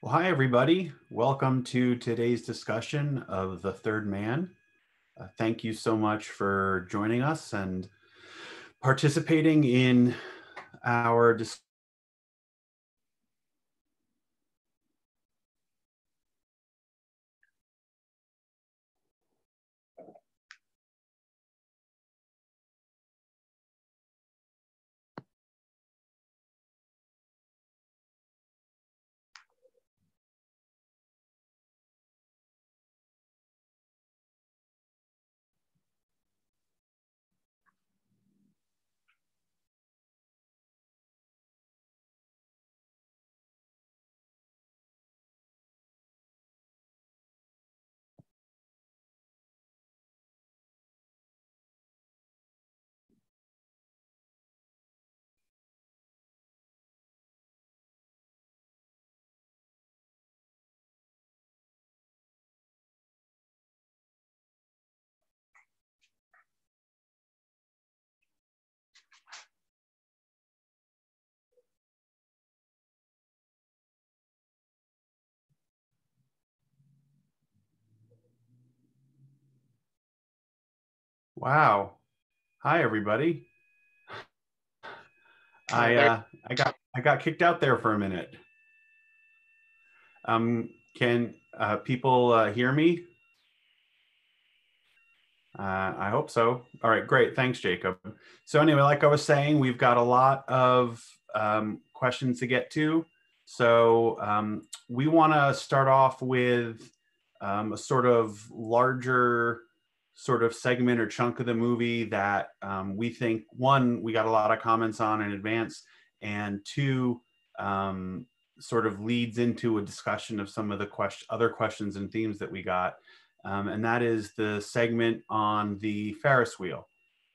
Well, hi, everybody. Welcome to today's discussion of The Third Man. Thank you so much for joining us and participating in our discussion. Wow. Hi, everybody. I got kicked out there for a minute. Can people hear me? I hope so. All right, great. Thanks, Jacob. So anyway, like I was saying, we've got a lot of questions to get to. So we want to start off with a sort of larger sort of segment or chunk of the movie that we think, one, we got a lot of comments on in advance, and two, sort of leads into a discussion of some of the other questions and themes that we got. And that is the segment on the Ferris Wheel.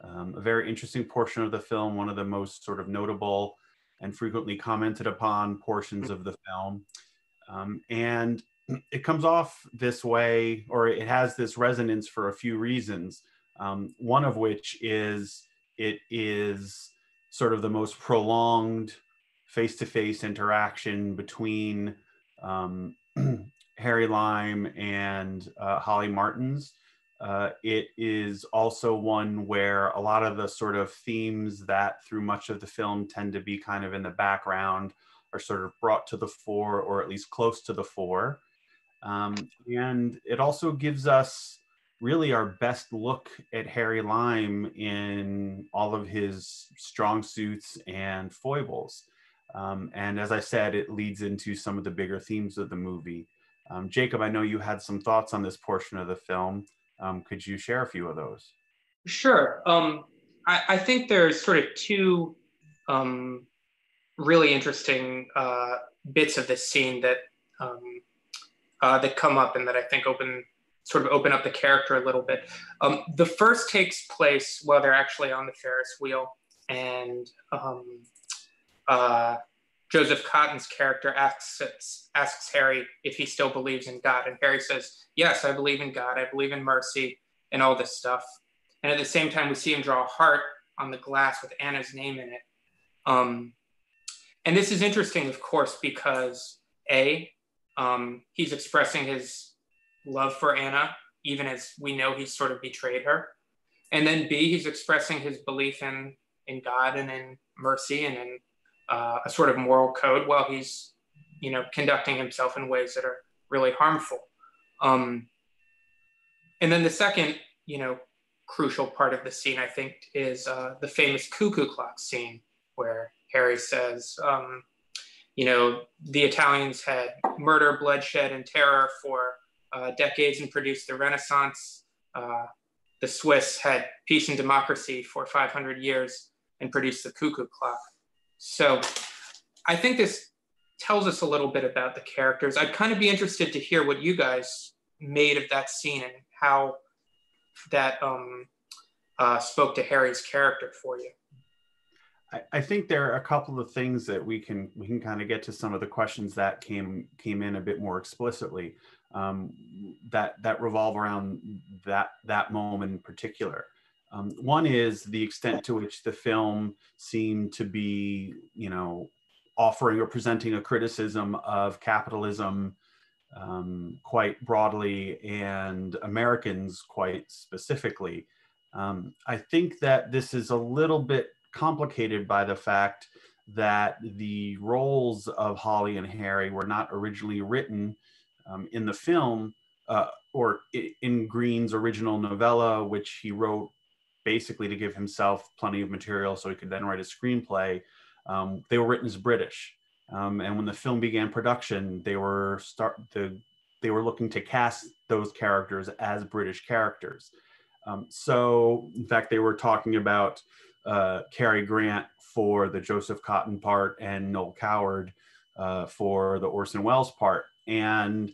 A very interesting portion of the film, one of the most sort of notable and frequently commented upon portions of the film. And it comes off this way, or it has this resonance for a few reasons. One of which is it is sort of the most prolonged face-to-face interaction between Harry Lime and Holly Martins. It is also one where a lot of the sort of themes that through much of the film tend to be kind of in the background are sort of brought to the fore, or at least close to the fore. And it also gives us really our best look at Harry Lime in all of his strong suits and foibles. And as I said, it leads into some of the bigger themes of the movie. Jacob, I know you had some thoughts on this portion of the film. Could you share a few of those? Sure. I think there's sort of two really interesting bits of this scene that come up and that I think open up the character a little bit. The first takes place while they're actually on the Ferris wheel, and Joseph Cotton's character asks Harry if he still believes in God, and Harry says, "Yes, I believe in God. I believe in mercy and all this stuff." And at the same time, we see him draw a heart on the glass with Anna's name in it. And this is interesting, of course, because he's expressing his love for Anna, even as we know he's sort of betrayed her. And then B, he's expressing his belief in God and in mercy and in a sort of moral code while he's, conducting himself in ways that are really harmful. And then the second, crucial part of the scene, I think, is the famous cuckoo clock scene where Harry says, the Italians had murder, bloodshed, and terror for decades and produced the Renaissance. The Swiss had peace and democracy for 500 years and produced the cuckoo clock. So I think this tells us a little bit about the characters. I'd kind of be interested to hear what you guys made of that scene and how that spoke to Harry's character for you. I think there are a couple of things that we can kind of get to some of the questions that came in a bit more explicitly that revolve around that moment in particular. One is the extent to which the film seemed to be, offering or presenting a criticism of capitalism quite broadly and Americans quite specifically. I think that this is a little bit complicated by the fact that the roles of Holly and Harry were not originally written in the film or in Greene's original novella, which he wrote basically to give himself plenty of material so he could then write a screenplay. They were written as British. And when the film began production, they were looking to cast those characters as British characters. So, in fact, they were talking about Cary Grant for the Joseph Cotton part and Noel Coward for the Orson Welles part. And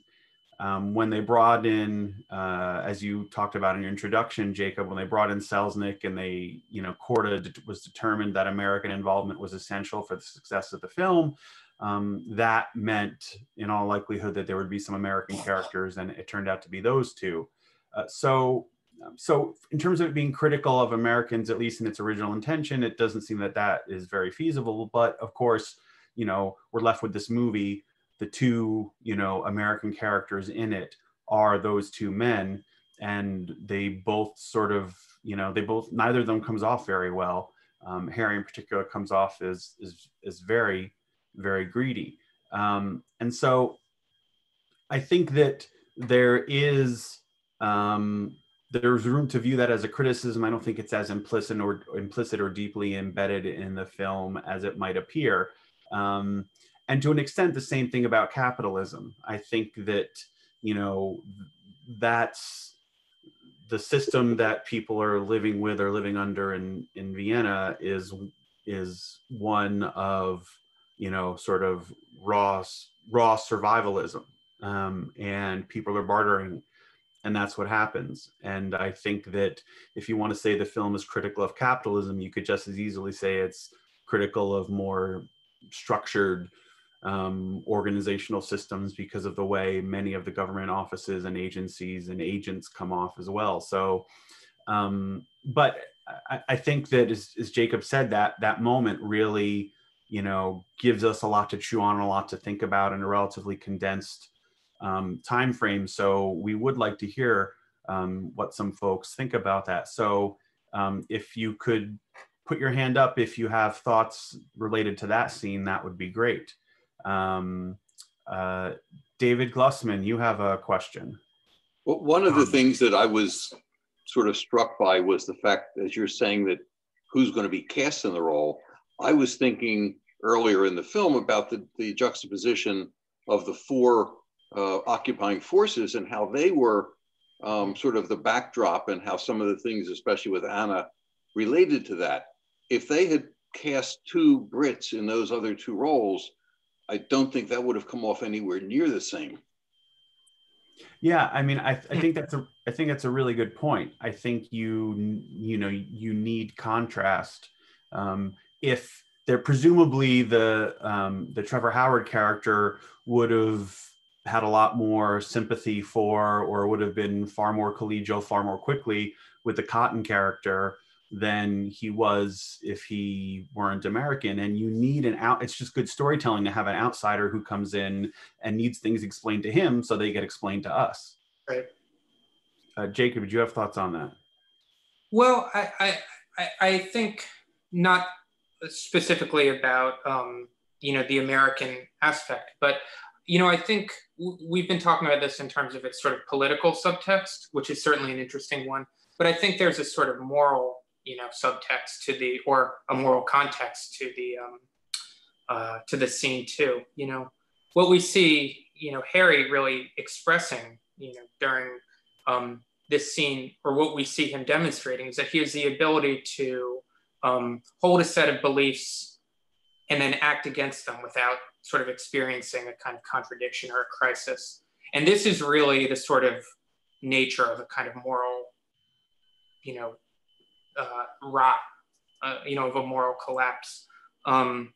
when they brought in, as you talked about in your introduction, Jacob, when they brought in Selznick and they, Korda was determined that American involvement was essential for the success of the film, that meant in all likelihood that there would be some American characters, and it turned out to be those two. So in terms of it being critical of Americans, at least in its original intention, it doesn't seem that that is very feasible. But of course, we're left with this movie. The two, American characters in it are those two men, and they both sort of, neither of them comes off very well. Harry in particular comes off as very, very greedy. And so I think that there's room to view that as a criticism. I don't think it's as implicit or deeply embedded in the film as it might appear. And to an extent, the same thing about capitalism. I think that, that's the system that people are living with or living under in Vienna is one of, sort of raw survivalism. And people are bartering, and that's what happens. And I think that if you want to say the film is critical of capitalism, you could just as easily say it's critical of more structured organizational systems because of the way many of the government offices and agencies and agents come off as well. So, but I think that as Jacob said, that moment really, gives us a lot to chew on, a lot to think about in a relatively condensed time frame. So we would like to hear what some folks think about that. So if you could put your hand up if you have thoughts related to that scene, that would be great. David Glussman, you have a question. Well, one of the things that I was sort of struck by was the fact, as you're saying, that who's going to be cast in the role. I was thinking earlier in the film about the juxtaposition of the four occupying forces and how they were sort of the backdrop, and how some of the things, especially with Anna, related to that. If they had cast two Brits in those other two roles, I don't think that would have come off anywhere near the same. Yeah, I mean, I think that's a really good point. I think you need contrast. If they're presumably the Trevor Howard character would have had a lot more sympathy for, or would have been far more collegial, far more quickly with the Cotton character than he was if he weren't American. And you need it's just good storytelling to have an outsider who comes in and needs things explained to him so they get explained to us. Right. Jacob, do you have thoughts on that? Well, I think not specifically about, the American aspect, but, I think we've been talking about this in terms of its sort of political subtext, which is certainly an interesting one. But I think there's a sort of moral, subtext or a moral context to the scene too. What we see, Harry really expressing, during this scene, or what we see him demonstrating, is that he has the ability to hold a set of beliefs and then act against them without sort of experiencing a kind of contradiction or a crisis. And this is really the sort of nature of a kind of moral, rot, of a moral collapse. And,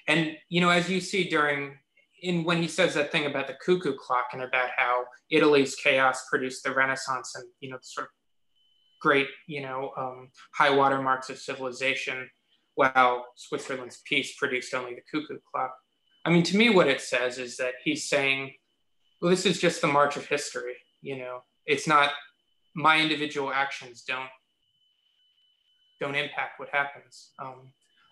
as you see when he says that thing about the cuckoo clock and about how Italy's chaos produced the Renaissance and, sort of great, high water marks of civilization, while Switzerland's peace produced only the cuckoo clock. I mean, to me, what it says is that he's saying, well, this is just the march of history. You know, it's not, my individual actions don't impact what happens.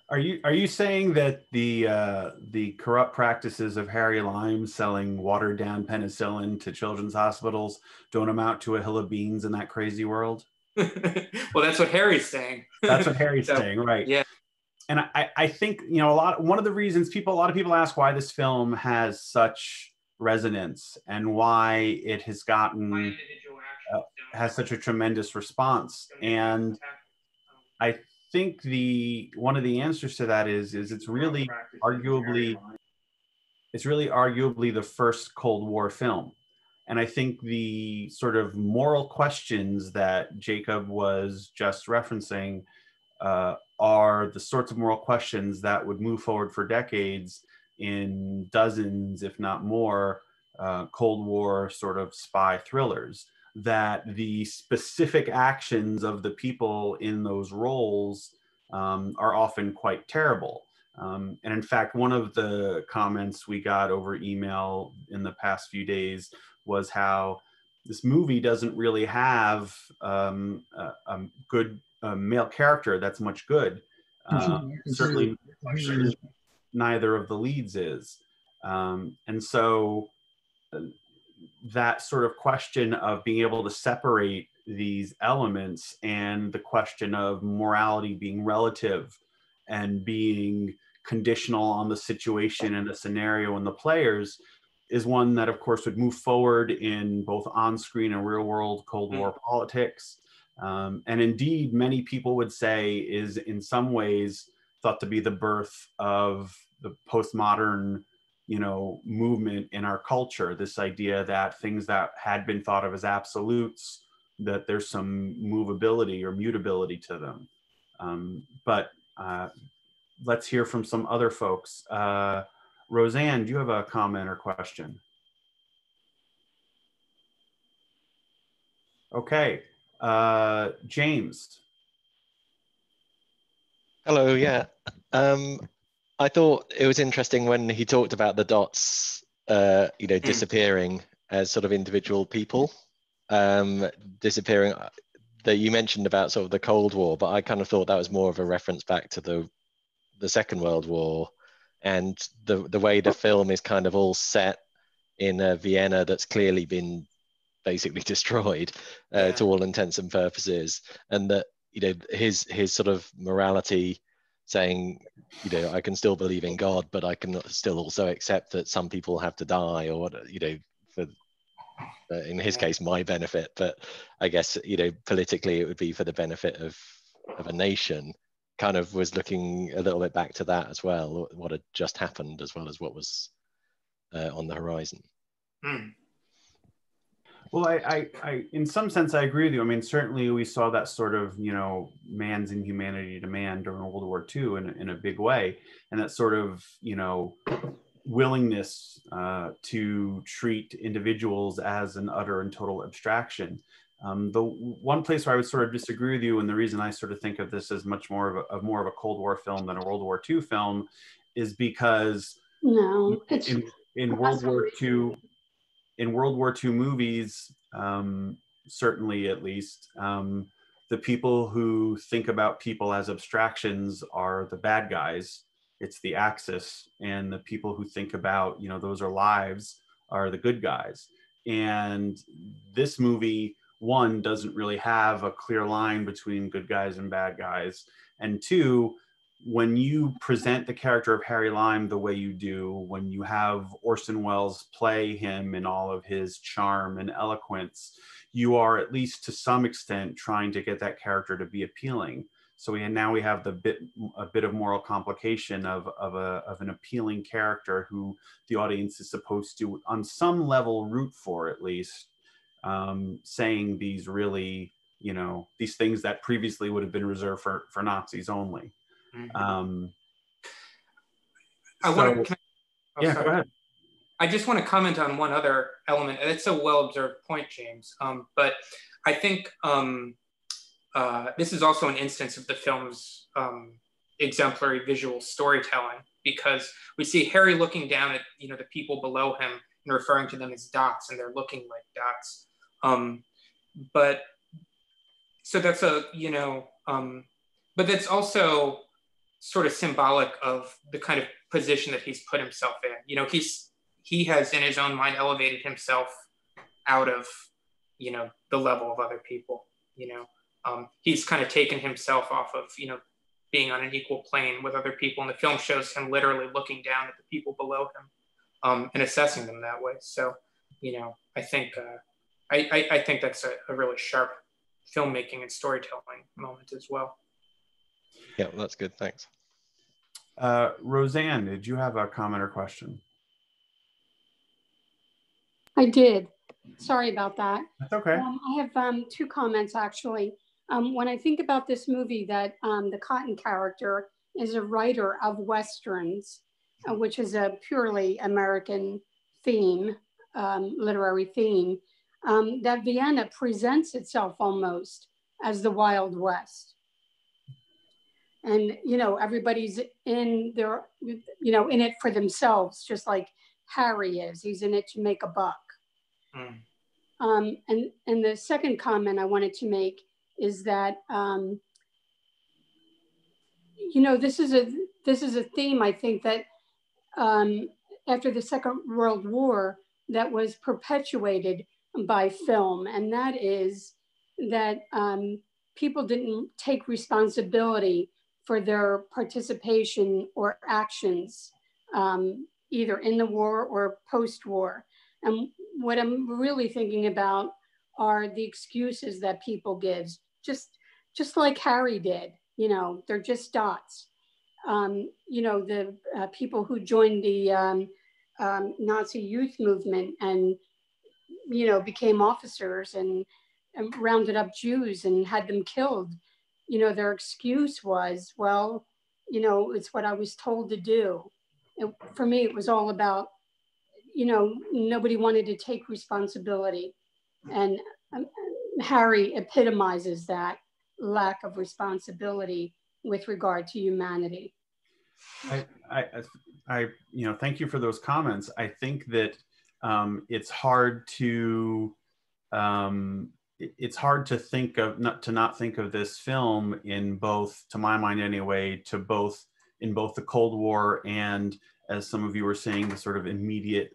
Are you saying that the corrupt practices of Harry Lime selling watered down penicillin to children's hospitals don't amount to a hill of beans in that crazy world? Well, that's what Harry's saying. That's what Harry's So, saying, right? yeah. And I think, you know, one of the reasons a lot of people ask why this film has such resonance and why it has gotten has such a tremendous response. And I think one of the answers to that is it's really arguably the first Cold War film. And I think the sort of moral questions that Jacob was just referencing are the sorts of moral questions that would move forward for decades in dozens, if not more, Cold War sort of spy thrillers, that the specific actions of the people in those roles are often quite terrible. And in fact, one of the comments we got over email in the past few days was how this movie doesn't really have a good male character that's much good. Certainly neither of the leads is. And so that sort of question of being able to separate these elements and the question of morality being relative and being conditional on the situation and the scenario and the players is one that, of course, would move forward in both on-screen and real-world Cold War politics. And indeed, many people would say is in some ways thought to be the birth of the postmodern, you know, movement in our culture. This idea that things that had been thought of as absolutes, that there's some movability or mutability to them. But let's hear from some other folks. Roseanne, do you have a comment or question? Okay, James. Hello, yeah. I thought it was interesting when he talked about the dots, you know, disappearing as sort of individual people, disappearing, that you mentioned about sort of the Cold War, but I kind of thought that was more of a reference back to the Second World War, and the way the film is kind of all set in Vienna that's clearly been basically destroyed to all intents and purposes, and that, you know, his sort of morality saying, you know, I can still believe in God, but I can still also accept that some people have to die, or, you know, for in his case my benefit, but I guess, you know, politically it would be for the benefit of a nation. Kind of was looking a little bit back to that as well, what had just happened as well as what was on the horizon. Well, I, in some sense, I agree with you. I mean, certainly we saw that sort of, you know, man's inhumanity to man during World War II in a big way. And that sort of, you know, willingness to treat individuals as an utter and total abstraction. The one place where I would sort of disagree with you, and the reason I sort of think of this as much more of a Cold War film than a World War II film, is because in World War II, in World War II movies, certainly at least, the people who think about people as abstractions are the bad guys. It's the Axis, and the people who think about, you know, those are lives are the good guys. And this movie, one, doesn't really have a clear line between good guys and bad guys. And two, when you present the character of Harry Lime the way you do, when you have Orson Welles play him in all of his charm and eloquence, you are at least to some extent trying to get that character to be appealing. So now we have a bit of moral complication of an appealing character who the audience is supposed to, on some level, root for, at least, saying these really, you know, these things that previously would have been reserved for Nazis only. Go ahead. I just want to comment on one other element. It's a well-observed point, James. But I think this is also an instance of the film's exemplary visual storytelling. because we see Harry looking down at, the people below him and referring to them as dots, and they're looking like dots. But so that's but that's also sort of symbolic of the kind of position that he's put himself in. He has in his own mind elevated himself out of, the level of other people. He's kind of taken himself off of, being on an equal plane with other people. And the film shows him literally looking down at the people below him and assessing them that way. So, I think I think that's a really sharp filmmaking and storytelling moment as well. Yeah, that's good. Thanks. Roseanne, did you have a comment or question? I did. Sorry about that. That's okay. I have two comments, actually. When I think about this movie, that the Cotton character is a writer of Westerns, which is a purely American theme, literary theme, that Vienna presents itself almost as the Wild West. And, everybody's in there, in it for themselves, just like Harry is. He's in it to make a buck. And the second comment I wanted to make is that, this is a theme, I think, that after the Second World War that was perpetuated by film. And that is that people didn't take responsibility for their participation or actions, either in the war or post-war. And what I'm really thinking about are the excuses that people give, just like Harry did. They're just dots. The people who joined the Nazi youth movement and became officers and rounded up Jews and had them killed. Their excuse was, well, it's what I was told to do. For me, it was all about, nobody wanted to take responsibility. And Harry epitomizes that lack of responsibility with regard to humanity. I thank you for those comments. I think that it's hard to think of not think of this film in both, to my mind anyway, in both the Cold War and, as some of you were saying, the sort of immediate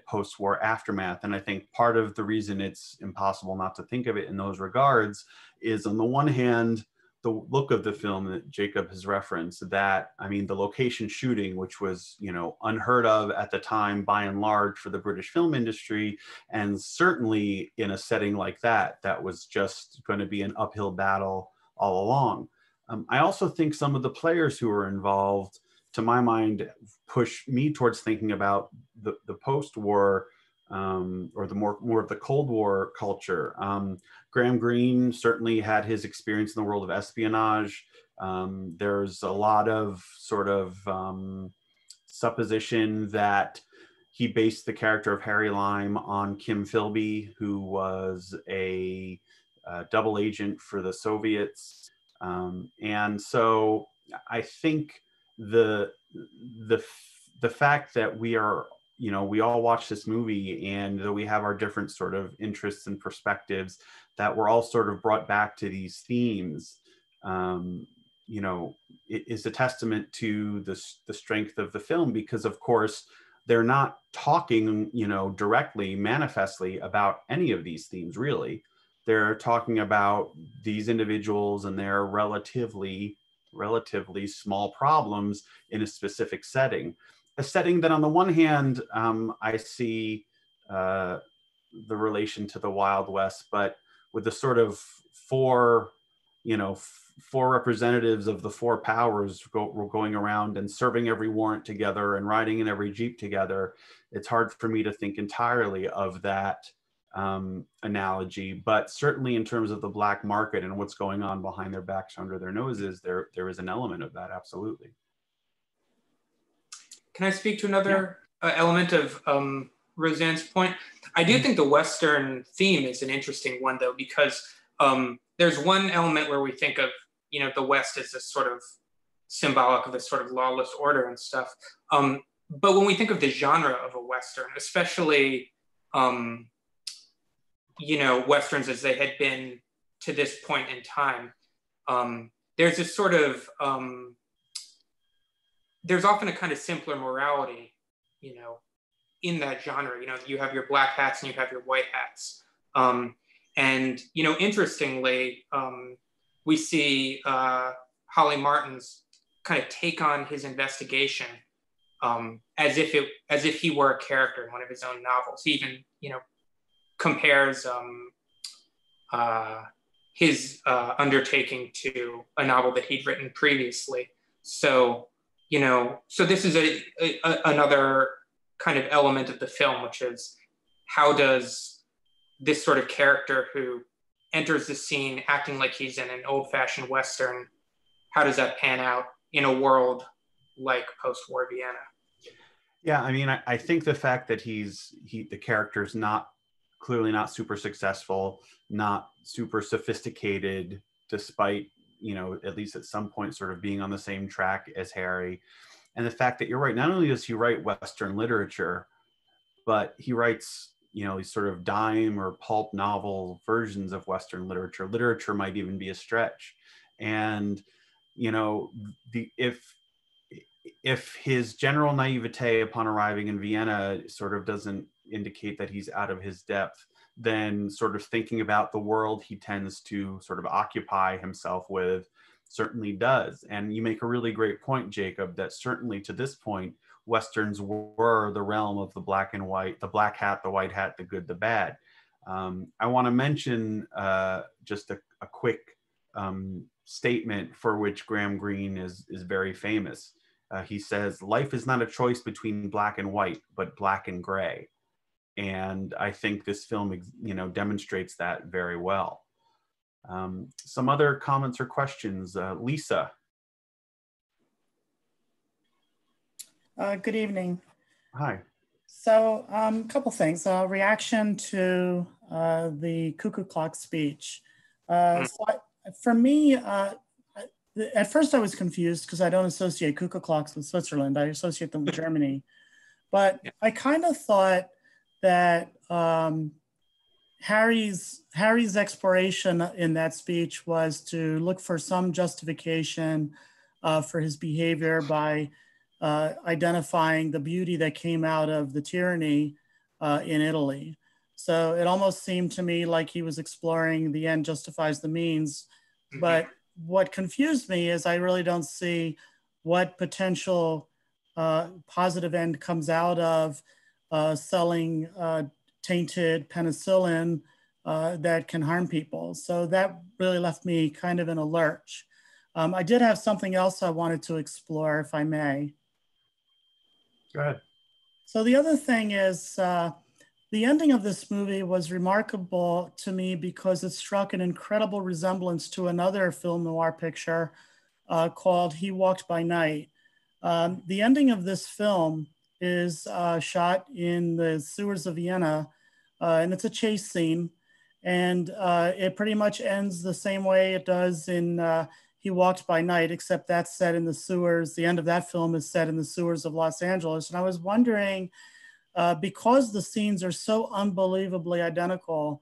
post-war aftermath. And I think part of the reason it's impossible not to think of it in those regards is, on the one hand, the look of the film that Jacob has referenced, that, the location shooting, which was, unheard of at the time by and large for the British film industry, and certainly in a setting like that, that was just going to be an uphill battle all along. I also think some of the players who were involved, to my mind, push me towards thinking about the post-war or the more of the Cold War culture. Graham Greene certainly had his experience in the world of espionage. There's a lot of sort of supposition that he based the character of Harry Lime on Kim Philby, who was a double agent for the Soviets. And so I think the fact that we are, we all watch this movie, and though we have our different sort of interests and perspectives, that we're all sort of brought back to these themes, it is a testament to the strength of the film, because of course they're not talking, directly, manifestly about any of these themes, really. They're talking about these individuals and their relatively small problems in a specific setting. A setting that, on the one hand, I see the relation to the Wild West, but with the sort of four representatives of the four powers going around and serving every warrant together and riding in every Jeep together, it's hard for me to think entirely of that analogy. But certainly in terms of the black market and what's going on behind their backs, under their noses, there is an element of that, absolutely. Can I speak to another element of Roseanne's point? I do think the Western theme is an interesting one, though, because there's one element where we think of, the West as this sort of symbolic of this sort of lawless order and stuff. But when we think of the genre of a Western, especially, you know, Westerns as they had been to this point in time, there's this sort of, there's often a kind of simpler morality, you know, in that genre. You know, you have your black hats and you have your white hats. And, you know, interestingly, we see Holly Martin's kind of take on his investigation as if he were a character in one of his own novels. He even, you know, compares his undertaking to a novel that he'd written previously. So, you know, so this is another kind of element of the film, which is how does this sort of character who enters the scene acting like he's in an old-fashioned Western, how does that pan out in a world like post-war Vienna? Yeah, I mean, I think the fact that the character's clearly not super successful, not super sophisticated, despite, you know, at least at some point sort of being on the same track as Harry. And the fact that you're right, not only does he write Western literature, but he writes, you know, these sort of dime or pulp novel versions of Western literature. Literature might even be a stretch. And, you know, if his general naivete upon arriving in Vienna sort of doesn't indicate that he's out of his depth, then sort of thinking about the world he tends to sort of occupy himself with certainly does. And you make a really great point, Jacob, that certainly to this point, Westerns were the realm of the black and white, the black hat, the white hat, the good, the bad. I want to mention just a quick statement for which Graham Greene is very famous. He says, "Life is not a choice between black and white, but black and gray." And I think this film, you know, demonstrates that very well. Some other comments or questions? Lisa. Good evening. Hi. So a couple things. Reaction to the cuckoo clock speech. For me, at first I was confused because I don't associate cuckoo clocks with Switzerland. I associate them with Germany. But I kind of thought that Harry's exploration in that speech was to look for some justification for his behavior by identifying the beauty that came out of the tyranny in Italy. So it almost seemed to me like he was exploring the end justifies the means. But what confused me is I really don't see what potential positive end comes out of selling tainted penicillin that can harm people. So that really left me kind of in a lurch. I did have something else I wanted to explore, if I may. Go ahead. So the other thing is the ending of this movie was remarkable to me because it struck an incredible resemblance to another film noir picture called He Walked by Night. The ending of this film is shot in the sewers of Vienna, and it's a chase scene. And it pretty much ends the same way it does in He Walked by Night, except that's set in the sewers. The end of that film is set in the sewers of Los Angeles. And I was wondering, because the scenes are so unbelievably identical,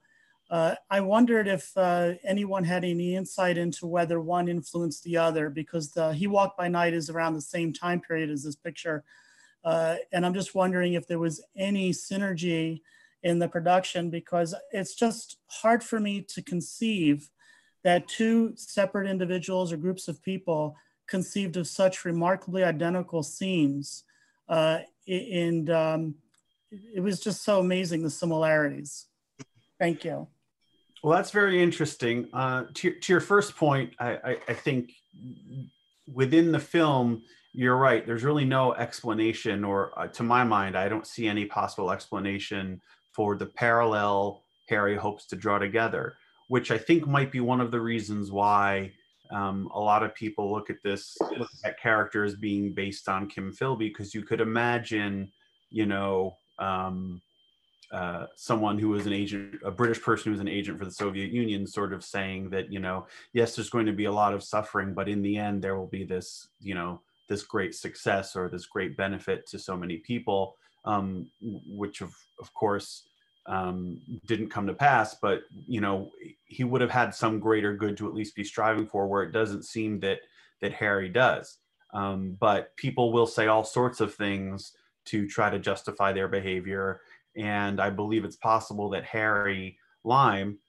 I wondered if anyone had any insight into whether one influenced the other, because He Walked by Night is around the same time period as this picture. And I'm just wondering if there was any synergy in the production, because it's just hard for me to conceive that two separate individuals or groups of people conceived of such remarkably identical scenes. And it was just so amazing, the similarities. Thank you. Well, that's very interesting. To your first point, I think within the film, you're right. There's really no explanation, or to my mind, I don't see any possible explanation for the parallel Harry hopes to draw together, which I think might be one of the reasons why a lot of people look at characters being based on Kim Philby, because you could imagine, you know, someone who was an agent, a British person who was an agent for the Soviet Union, sort of saying that, you know, yes, there's going to be a lot of suffering, but in the end, there will be this, you know, this great success or this great benefit to so many people, which of course didn't come to pass. But, you know, he would have had some greater good to at least be striving for, where it doesn't seem that Harry does. But people will say all sorts of things to try to justify their behavior. And I believe it's possible that Harry Lime,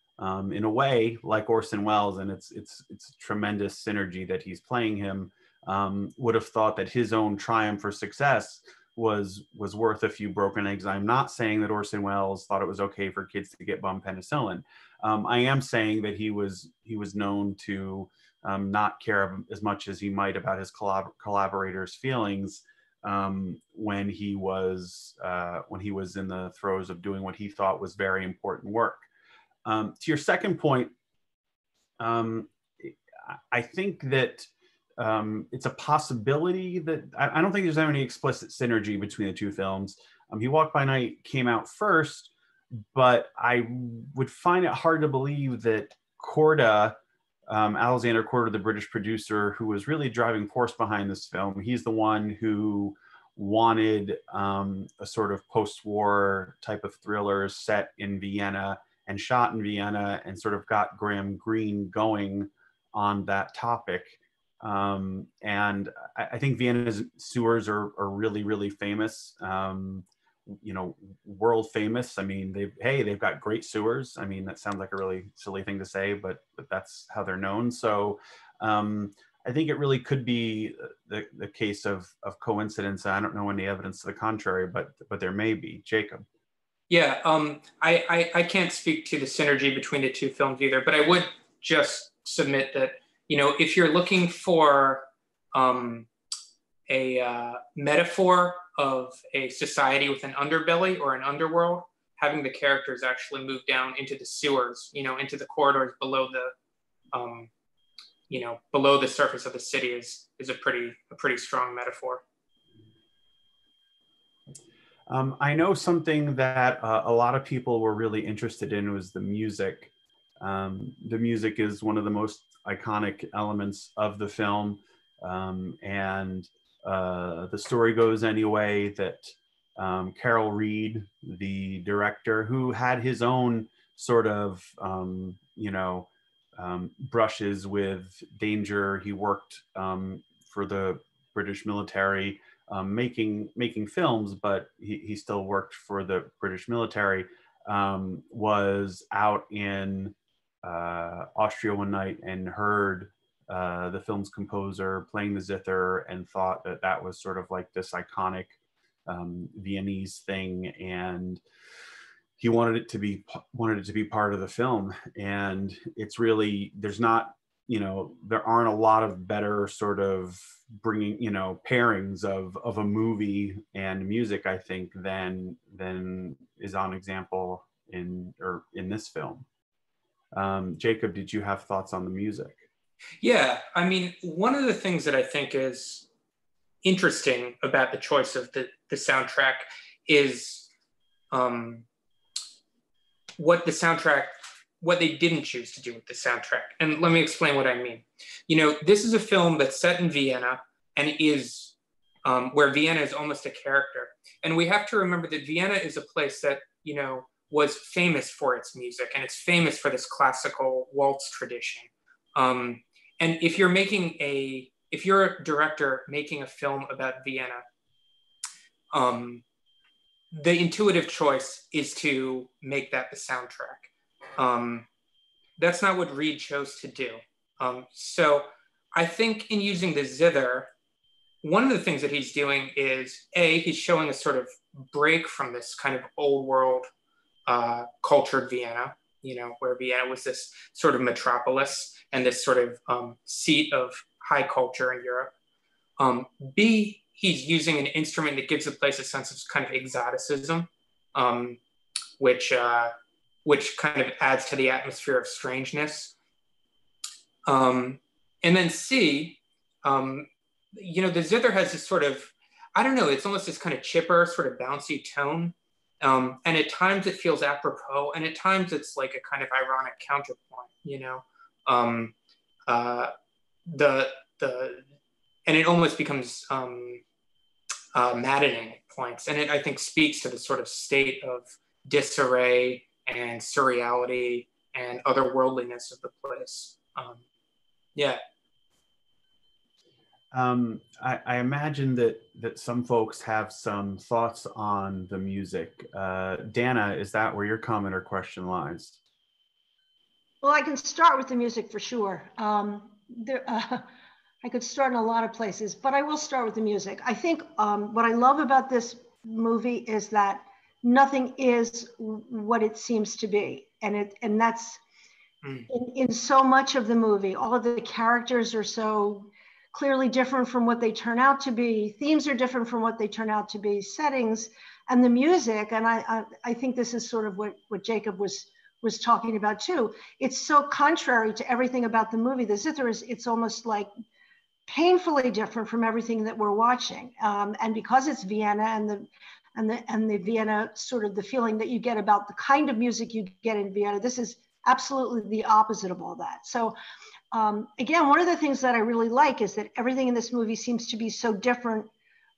in a way, like Orson Welles, and it's a tremendous synergy that he's playing him, would have thought that his own triumph or success was worth a few broken eggs. I'm not saying that Orson Welles thought it was okay for kids to get bum penicillin. I am saying that he was known to not care as much as he might about his collaborators' feelings when he was in the throes of doing what he thought was very important work. To your second point, I think that it's a possibility that I don't think there's any explicit synergy between the two films. He Walked by Night came out first, but I would find it hard to believe that Korda, Alexander Korda, the British producer, who was really driving force behind this film, he's the one who wanted a sort of post-war type of thriller set in Vienna and shot in Vienna, and sort of got Greene going on that topic. And I think Vienna's sewers are really, really famous, you know, world famous. I mean, they've got great sewers. I mean, that sounds like a really silly thing to say, but that's how they're known. So I think it really could be the case of coincidence. I don't know any evidence to the contrary, but there may be. Jacob. Yeah, I can't speak to the synergy between the two films either, but I would just submit that, you know, if you're looking for a metaphor of a society with an underbelly or an underworld, having the characters actually move down into the sewers, you know, into the corridors below the, you know, below the surface of the city is a pretty strong metaphor. I know something that a lot of people were really interested in was the music. The music is one of the most iconic elements of the film. And the story goes anyway that Carol Reed, the director, who had his own sort of, you know, brushes with danger. He worked for the British military, making films, but he still worked for the British military, was out in Austria one night and heard the film's composer playing the zither and thought that was sort of like this iconic Viennese thing, and he wanted it to be part of the film. And it's really, there's not, you know, there aren't a lot of better sort of bringing, you know, pairings of a movie and music, I think, than is on example in this film. Jacob, did you have thoughts on the music? Yeah, I mean, one of the things that I think is interesting about the choice of the soundtrack is what they didn't choose to do with the soundtrack. And let me explain what I mean. You know, this is a film that's set in Vienna and is where Vienna is almost a character. And we have to remember that Vienna is a place that, you know, was famous for its music, and it's famous for this classical waltz tradition. And if you're a director making a film about Vienna, the intuitive choice is to make that the soundtrack. That's not what Reed chose to do. So I think in using the zither, one of the things that he's doing is, he's showing a sort of break from this kind of old world cultured Vienna, you know, where Vienna was this sort of metropolis and this sort of seat of high culture in Europe. B, he's using an instrument that gives the place a sense of kind of exoticism, which kind of adds to the atmosphere of strangeness. And then C, you know, the zither has this sort of, I don't know, it's almost this kind of chipper, sort of bouncy tone. And at times it feels apropos, and at times it's like a kind of ironic counterpoint, you know. And it almost becomes maddening at points. And it, I think, speaks to the sort of state of disarray and surreality and otherworldliness of the place. Yeah. I imagine that some folks have some thoughts on the music. Dana, is that where your comment or question lies? Well, I can start with the music for sure. I could start in a lot of places, but I will start with the music. I think what I love about this movie is that nothing is what it seems to be. And that's in so much of the movie. All of the characters are so clearly different from what they turn out to be. Themes are different from what they turn out to be. Settings and the music, and I think this is sort of what Jacob was talking about too. It's so contrary to everything about the movie. The zither it's almost like painfully different from everything that we're watching. And because it's Vienna and the Vienna, sort of the feeling that you get about the kind of music you get in Vienna, this is absolutely the opposite of all that. So again, one of the things that I really like is that everything in this movie seems to be so different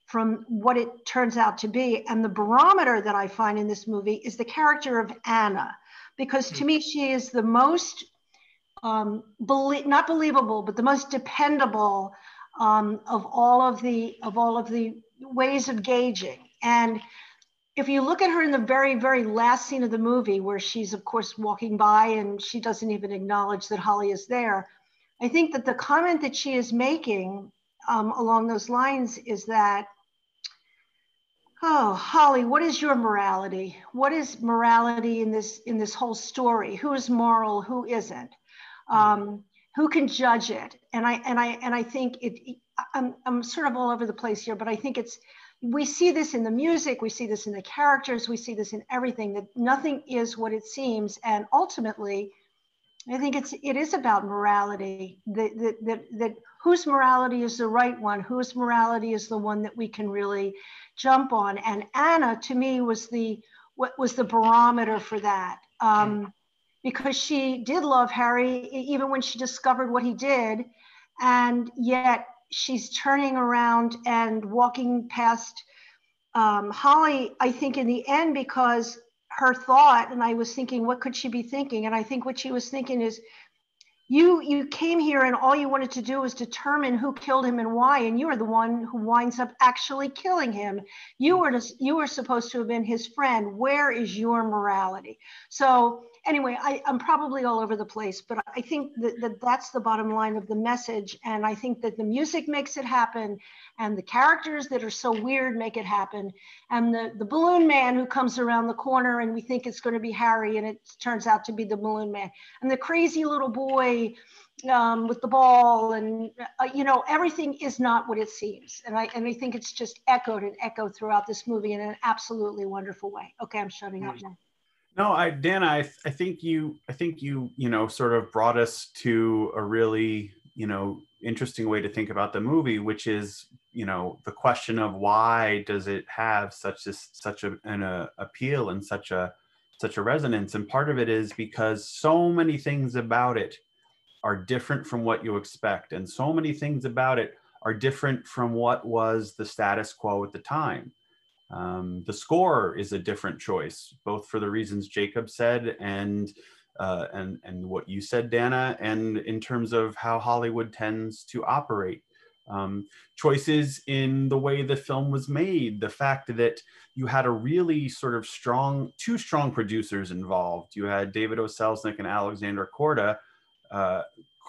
from what it turns out to be. And the barometer that I find in this movie is the character of Anna, because to me, she is the most, not believable, but the most dependable of all of the ways of gauging. And if you look at her in the very, very last scene of the movie, where she's of course walking by and she doesn't even acknowledge that Holly is there, I think that the comment that she is making along those lines is that, oh, Holly, what is your morality? What is morality in this whole story? Who is moral? Who isn't? Who can judge it? And I think I'm sort of all over the place here, but I think we see this in the music, we see this in the characters, we see this in everything, that nothing is what it seems. And ultimately, I think it is about morality, that whose morality is the right one, whose morality is the one that we can really jump on. And Anna, to me, was the barometer for that, because she did love Harry, even when she discovered what he did, and yet she's turning around and walking past Holly, I think in the end, because her thought, and I was thinking, what could she be thinking? And I think what she was thinking is, you came here and all you wanted to do was determine who killed him and why, and you are the one who winds up actually killing him. You were supposed to have been his friend. Where is your morality? So anyway, I'm probably all over the place, but I think that's the bottom line of the message. And I think that the music makes it happen, and the characters that are so weird make it happen. And the balloon man who comes around the corner and we think it's going to be Harry, and it turns out to be the balloon man. And the crazy little boy with the ball, and everything is not what it seems. And I think it's just echoed throughout this movie in an absolutely wonderful way. Okay, I'm shutting up now. No, Dana, I think you sort of brought us to a really, interesting way to think about the movie, which is, the question of why does it have such an appeal and such a resonance. And part of it is because so many things about it are different from what you expect. And so many things about it are different from what was the status quo at the time. The score is a different choice, both for the reasons Jacob said and what you said, Dana, and in terms of how Hollywood tends to operate. Choices in the way the film was made, the fact that you had a really sort of two strong producers involved. You had David O. Selznick and Alexander Korda,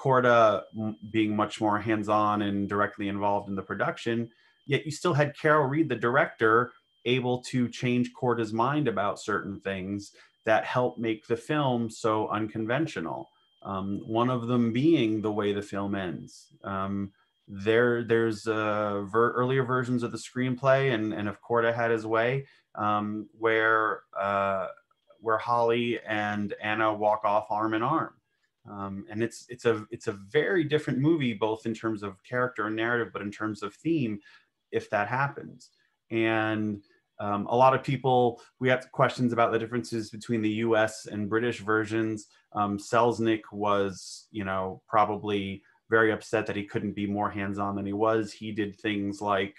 Korda being much more hands-on and directly involved in the production, yet you still had Carol Reed, the director, able to change Korda's mind about certain things that help make the film so unconventional. One of them being the way the film ends. There's earlier versions of the screenplay, and if Korda had his way, where Holly and Anna walk off arm in arm. And it's a very different movie, both in terms of character and narrative, but in terms of theme, if that happens. And A lot of people, we have questions about the differences between the US and British versions. Selznick was, probably very upset that he couldn't be more hands-on than he was. He did things like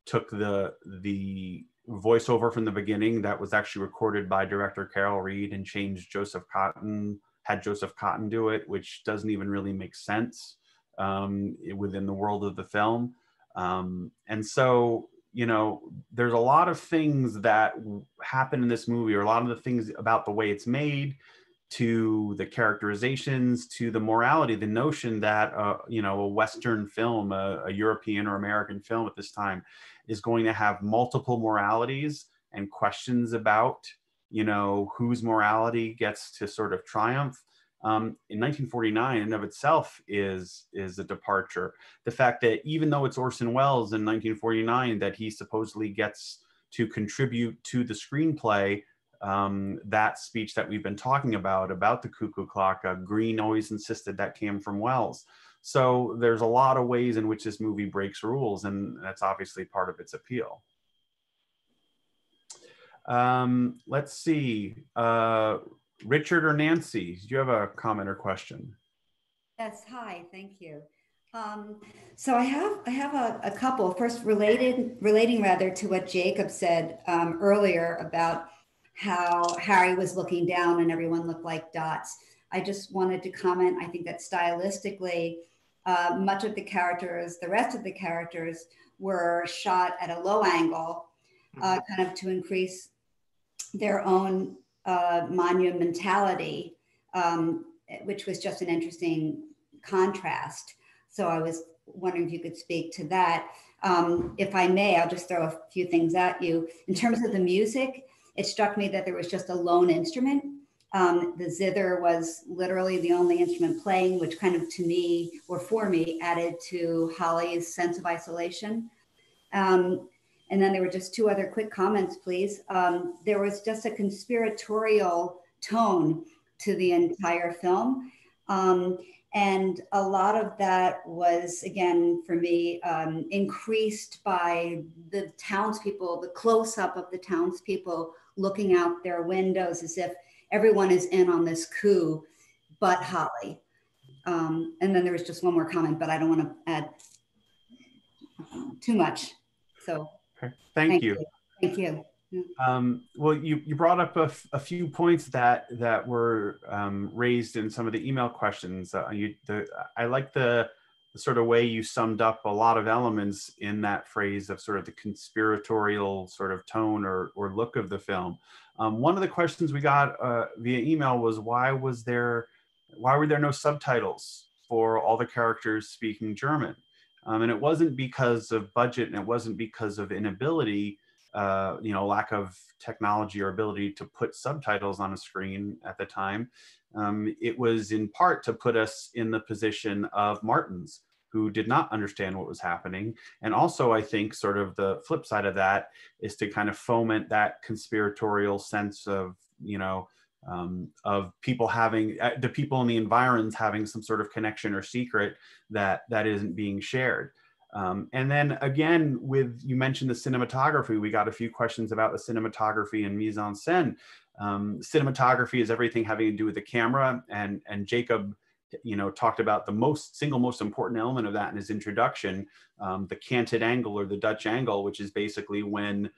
took the voiceover from the beginning that was actually recorded by director Carol Reed and changed had Joseph Cotton do it, which doesn't even really make sense within the world of the film. And so, there's a lot of things that happen in this movie, or a lot of the things about the way it's made, to the characterizations, to the morality, the notion that, a Western film, a European or American film at this time, is going to have multiple moralities and questions about, whose morality gets to sort of triumph. In 1949 in and of itself is a departure. The fact that even though it's Orson Welles in 1949 that he supposedly gets to contribute to the screenplay, that speech that we've been talking about the cuckoo clock, Greene always insisted that came from Welles. So there's a lot of ways in which this movie breaks rules, and that's obviously part of its appeal. Let's see. Richard or Nancy, do you have a comment or question? Yes, hi, thank you. So I have a couple. First, relating rather to what Jacob said earlier about how Harry was looking down and everyone looked like dots. I just wanted to comment, I think that stylistically, much of the characters, the rest of the characters were shot at a low angle, kind of to increase their own monumentality, which was just an interesting contrast. So I was wondering if you could speak to that. If I may, I'll just throw a few things at you. In terms of the music, it struck me that there was just a lone instrument. The zither was literally the only instrument playing, which kind of, to me, or for me, added to Holly's sense of isolation. And then there were just two other quick comments, please. There was just a conspiratorial tone to the entire film. And a lot of that was, again, for me, increased by the townspeople, the close-up of the townspeople looking out their windows as if everyone is in on this coup, but Holly. And then there was just one more comment, but I don't want to add too much. So okay. Thank you. Thank you. Well, you brought up a few points that were raised in some of the email questions. I like the sort of way you summed up a lot of elements in that phrase of sort of the conspiratorial sort of tone or look of the film. One of the questions we got via email was why were there no subtitles for all the characters speaking German? And it wasn't because of budget, and it wasn't because of inability, lack of technology or ability to put subtitles on a screen at the time. It was in part to put us in the position of Martins, who did not understand what was happening. And also, I think sort of the flip side of that is to kind of foment that conspiratorial sense of, of people having, the people in the environs having some sort of connection or secret that isn't being shared. And then again, you mentioned the cinematography. We got a few questions about the cinematography and mise en scène. Cinematography is everything having to do with the camera, and Jacob, talked about the single most important element of that in his introduction, the canted angle or the Dutch angle, which is basically when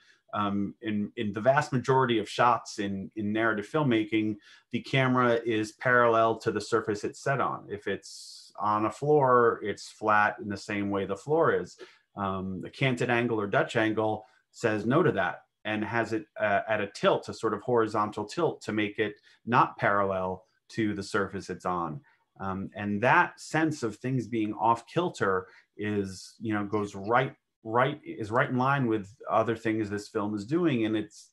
in the vast majority of shots in narrative filmmaking, the camera is parallel to the surface it's set on. If it's on a floor, it's flat in the same way the floor is. The canted angle or Dutch angle says no to that and has it at a tilt, a sort of horizontal tilt, to make it not parallel to the surface it's on. And that sense of things being off kilter is, goes right in line with other things this film is doing. And it's,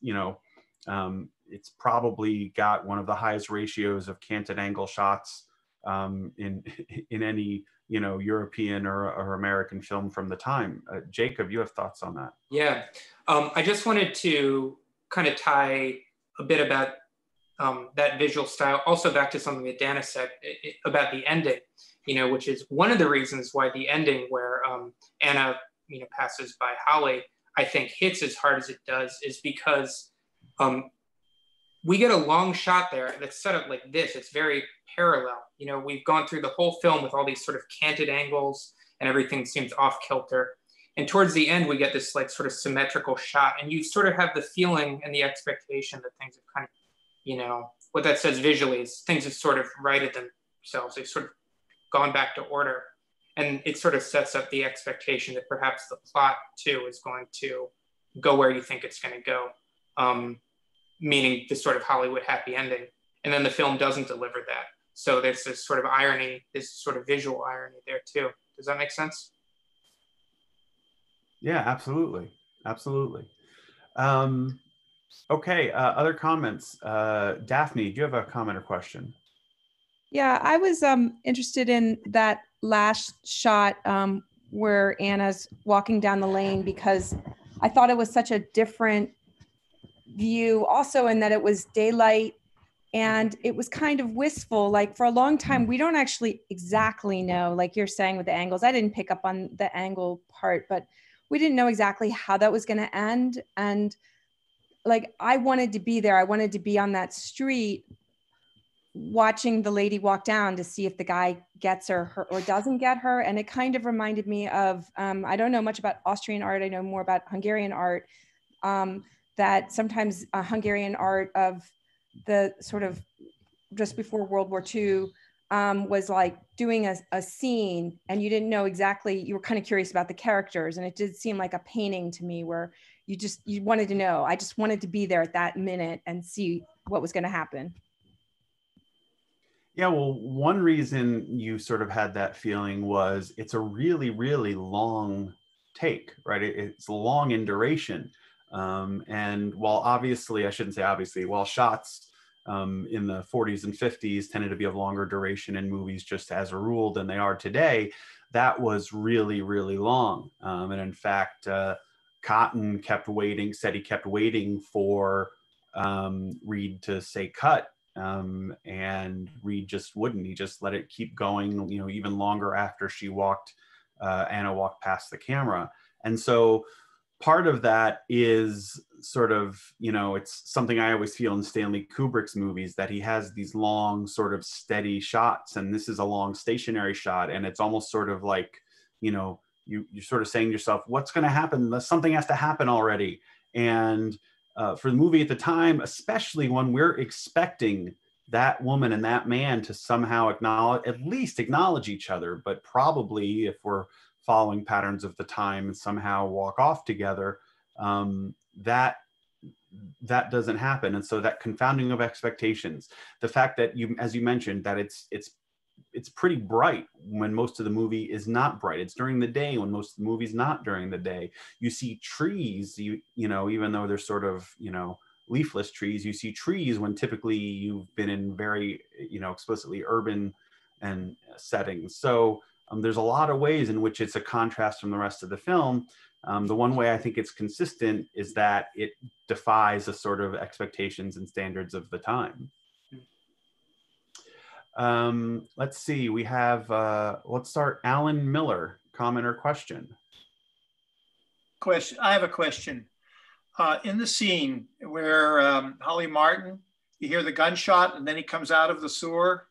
it's probably got one of the highest ratios of canted angle shots in any European or American film from the time. Jacob, you have thoughts on that? Yeah, I just wanted to kind of tie a bit about that visual style also back to something that Dana said about the ending, which is one of the reasons why the ending where Anna passes by Holly I think hits as hard as it does is because we get a long shot there that's set up like this. It's very parallel. You know, we've gone through the whole film with all these sort of canted angles and everything seems off kilter. And towards the end, we get this like sort of symmetrical shot, and you sort of have the feeling and the expectation that things have kind of, you know, what that says visually is things have sort of righted themselves. They've sort of gone back to order. And it sort of sets up the expectation that perhaps the plot too is going to go where you think it's going to go, meaning this sort of Hollywood happy ending. And then the film doesn't deliver that. So there's this sort of irony, this sort of visual irony there too. Does that make sense? Yeah, absolutely. Absolutely. Okay, other comments? Daphne, do you have a comment or question? Yeah, I was interested in that last shot where Anna's walking down the lane, because I thought it was such a different view also in that it was daylight and it was kind of wistful. Like for a long time, we don't actually exactly know, like you're saying with the angles. I didn't pick up on the angle part, but we didn't know exactly how that was going to end. And like, I wanted to be there. I wanted to be on that street watching the lady walk down to see if the guy gets her or doesn't get her. And it kind of reminded me of, I don't know much about Austrian art. I know more about Hungarian art, that sometimes Hungarian art of the sort of just before World War II was like doing a scene and you didn't know exactly, you were kind of curious about the characters. And it did seem like a painting to me where you wanted to know. I just wanted to be there at that minute and see what was going to happen. Yeah, well, one reason you sort of had that feeling was it's a really, really long take, right? It's long in duration. And while obviously, I shouldn't say obviously, while shots in the 40s and 50s tended to be of longer duration in movies just as a rule than they are today, that was really, really long. And in fact, Cotton said he kept waiting for Reed to say cut. And Reed just wouldn't. He just let it keep going, you know, even longer after Anna walked past the camera. And so part of that is sort of, you know, it's something I always feel in Stanley Kubrick's movies, that he has these long sort of steady shots, and this is a long stationary shot, and it's almost sort of like, you know, you're sort of saying to yourself, what's going to happen? Something has to happen already. And for the movie at the time, especially when we're expecting that woman and that man to somehow at least acknowledge each other, but probably, if we're following patterns of the time, somehow walk off together, that doesn't happen. And so that confounding of expectations, the fact that as you mentioned, that it's pretty bright when most of the movie is not bright. It's during the day when most of the movie's not during the day. You see trees, you know, even though they're sort of, you know, leafless trees, you see trees when typically you've been in very, you know, explicitly urban and settings. So there's a lot of ways in which it's a contrast from the rest of the film. The one way I think it's consistent is that it defies the sort of expectations and standards of the time. Let's see, we have, let's start Alan Miller, comment or question. I have a question. In the scene where Holly Martin, you hear the gunshot and then he comes out of the sewer.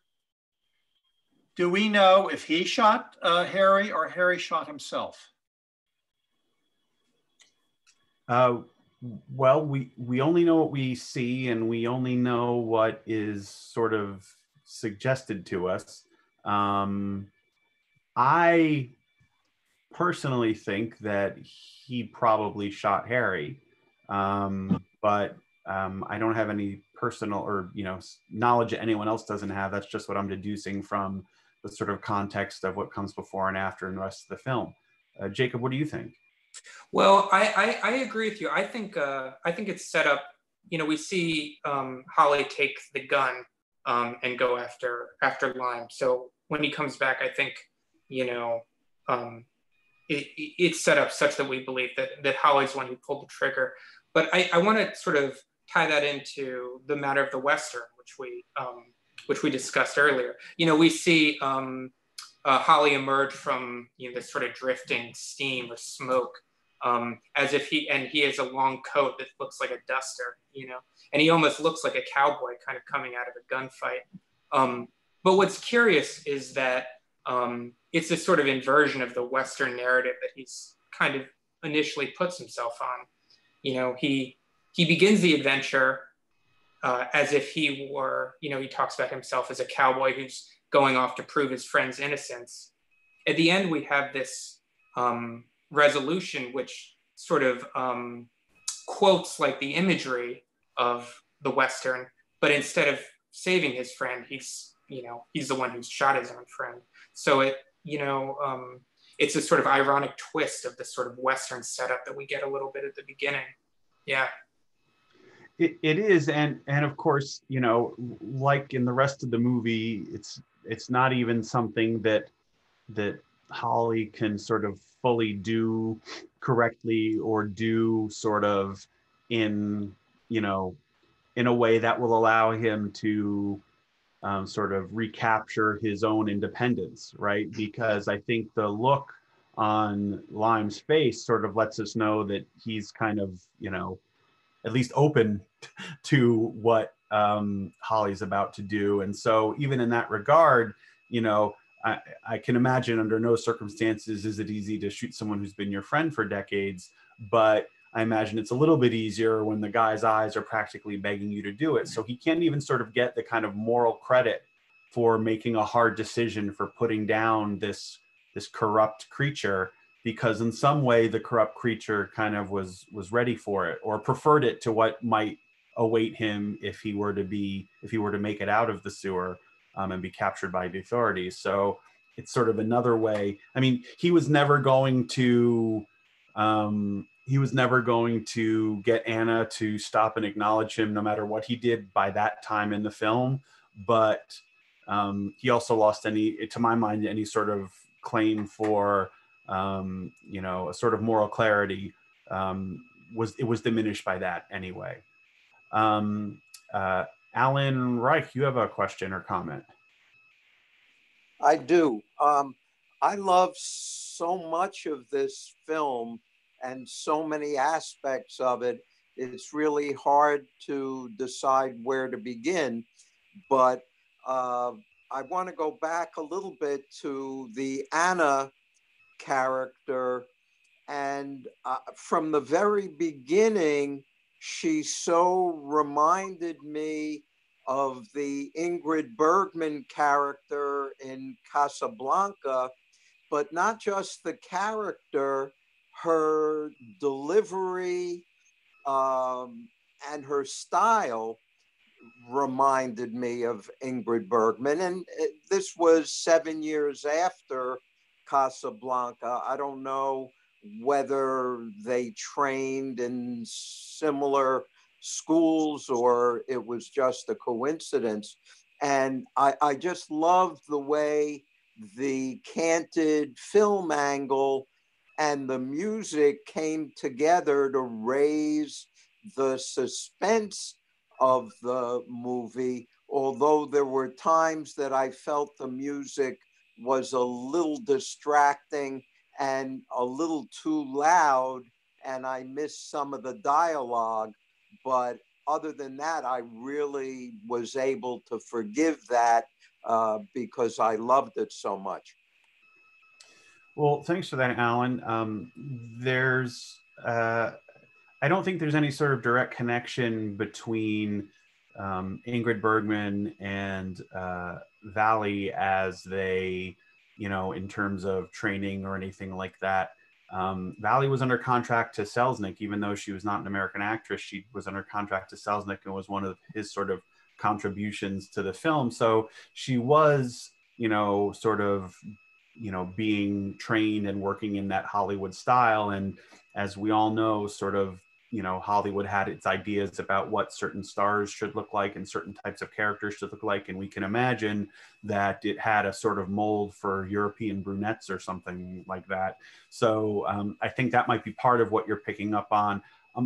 Do we know if he shot Harry or Harry shot himself? Well, we only know what we see, and we only know what is sort of suggested to us. I personally think that he probably shot Harry, but I don't have any personal or, you know, knowledge that anyone else doesn't have. That's just what I'm deducing from the sort of context of what comes before and after in the rest of the film. Jacob, what do you think? Well, I agree with you. I think it's set up. You know, we see Holly take the gun and go after Lime. So when he comes back, I think, you know, it's set up such that we believe that Holly's the one who pulled the trigger. But I want to sort of tie that into the matter of the Western, which we discussed earlier. You know, we see Holly emerge from, you know, this sort of drifting steam or smoke as if he has a long coat that looks like a duster, and he almost looks like a cowboy kind of coming out of a gunfight. But what's curious is that it's this sort of inversion of the Western narrative that he's kind of initially puts himself on. He begins the adventure as if he were, he talks about himself as a cowboy who's going off to prove his friend's innocence. At the end, we have this resolution, which sort of quotes like the imagery of the Western, but instead of saving his friend, he's the one who's shot his own friend. So it's a sort of ironic twist of this sort of Western setup that we get a little bit at the beginning. Yeah. It is, and of course, like in the rest of the movie, it's not even something that Holly can sort of fully do correctly or do sort of in a way that will allow him to sort of recapture his own independence, right? Because I think the look on Lime's face sort of lets us know that he's kind of, at least open to what Holly's about to do. And so even in that regard, I can imagine under no circumstances is it easy to shoot someone who's been your friend for decades, but I imagine it's a little bit easier when the guy's eyes are practically begging you to do it. So he can't even sort of get the kind of moral credit for making a hard decision, for putting down this corrupt creature, because in some way the corrupt creature kind of was ready for it or preferred it to what might await him if he were to make it out of the sewer and be captured by the authorities. So it's sort of another way. I mean, he was never going to get Anna to stop and acknowledge him no matter what he did by that time in the film. But he also lost to my mind, any sort of claim for a sort of moral clarity was diminished by that anyway. Alan Reich, you have a question or comment? I do. I love so much of this film and so many aspects of it. It's really hard to decide where to begin, but I want to go back a little bit to the Anna character. And from the very beginning, she so reminded me of the Ingrid Bergman character in Casablanca, but not just the character, her delivery and her style reminded me of Ingrid Bergman. And this was 7 years after Casablanca. I don't know whether they trained in similar schools or it was just a coincidence. And I just loved the way the canted film angle and the music came together to raise the suspense of the movie, although there were times that I felt the music was a little distracting and a little too loud, and I missed some of the dialogue. But other than that, I really was able to forgive that because I loved it so much. Well, thanks for that, Alan. I don't think there's any sort of direct connection between Ingrid Bergman and Valley as they, in terms of training or anything like that. Valley was under contract to Selznick, even though she was not an American actress. She was under contract to Selznick and was one of his sort of contributions to the film. So she was, sort of, being trained and working in that Hollywood style. And as we all know, sort of, Hollywood had its ideas about what certain stars should look like and certain types of characters should look like. And we can imagine that it had a sort of mold for European brunettes or something like that. So I think that might be part of what you're picking up on.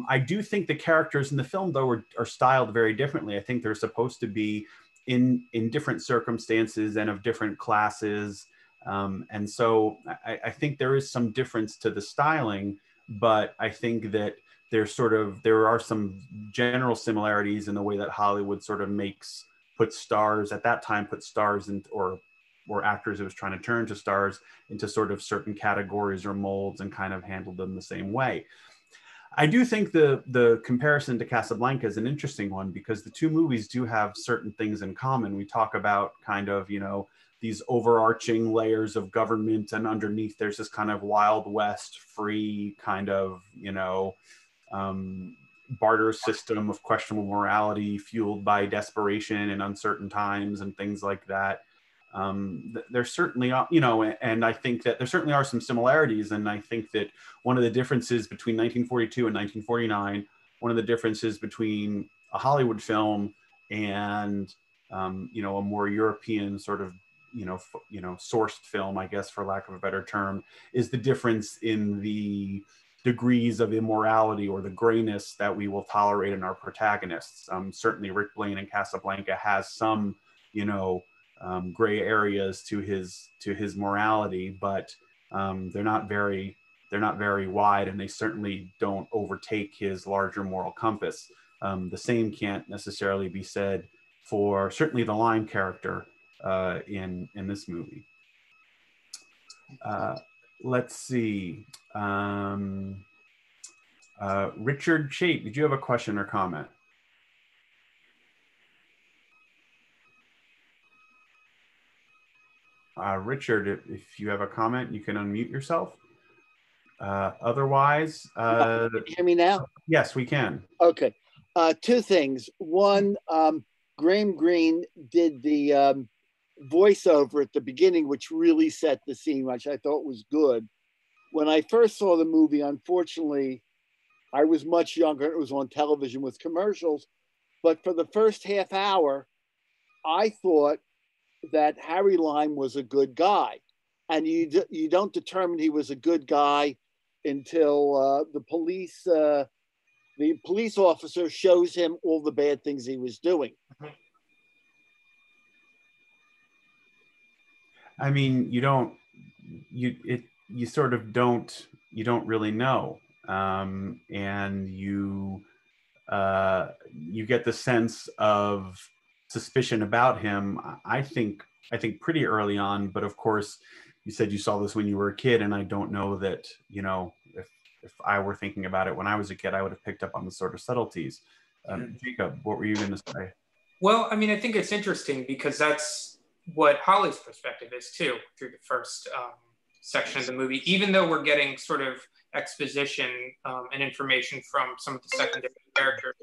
I do think the characters in the film, though, are styled very differently. I think they're supposed to be in different circumstances and of different classes. And so I think there is some difference to the styling. but I think that there are some general similarities in the way that Hollywood sort of put stars in, or actors it was trying to turn to stars into sort of certain categories or molds and kind of handled them the same way. I do think the comparison to Casablanca is an interesting one, because the two movies do have certain things in common. We talk about kind of, these overarching layers of government, and underneath there's this kind of Wild West free kind of, barter system of questionable morality fueled by desperation and uncertain times and things like that. There certainly are, and I think that there certainly are some similarities. And I think that one of the differences between 1942 and 1949, one of the differences between a Hollywood film and, a more European sort of, sourced film, I guess, for lack of a better term, is the difference in the degrees of immorality or the grayness that we will tolerate in our protagonists. Certainly Rick Blaine in Casablanca has some, gray areas to his morality, but they're not very wide, and they certainly don't overtake his larger moral compass. The same can't necessarily be said for certainly the Lime character in this movie. Let's see. Richard Chait, did you have a question or comment? Richard, if you have a comment, you can unmute yourself. Otherwise, can you hear me now? Yes, we can. Okay. Two things. One, Graham Greene did the voiceover at the beginning, which really set the scene, which I thought was good. When I first saw the movie, unfortunately, I was much younger. It was on television with commercials. But for the first half hour, I thought that Harry Lime was a good guy. And you don't determine he was a good guy until the police officer shows him all the bad things he was doing. I mean, you don't really know. And you get the sense of suspicion about him, I think pretty early on. But of course, you said you saw this when you were a kid, and I don't know that, if I were thinking about it when I was a kid, I would have picked up on the sort of subtleties. Jacob, what were you going to say? Well, I mean, I think it's interesting because that's what Holly's perspective is too, through the first section of the movie, even though we're getting sort of exposition and information from some of the secondary characters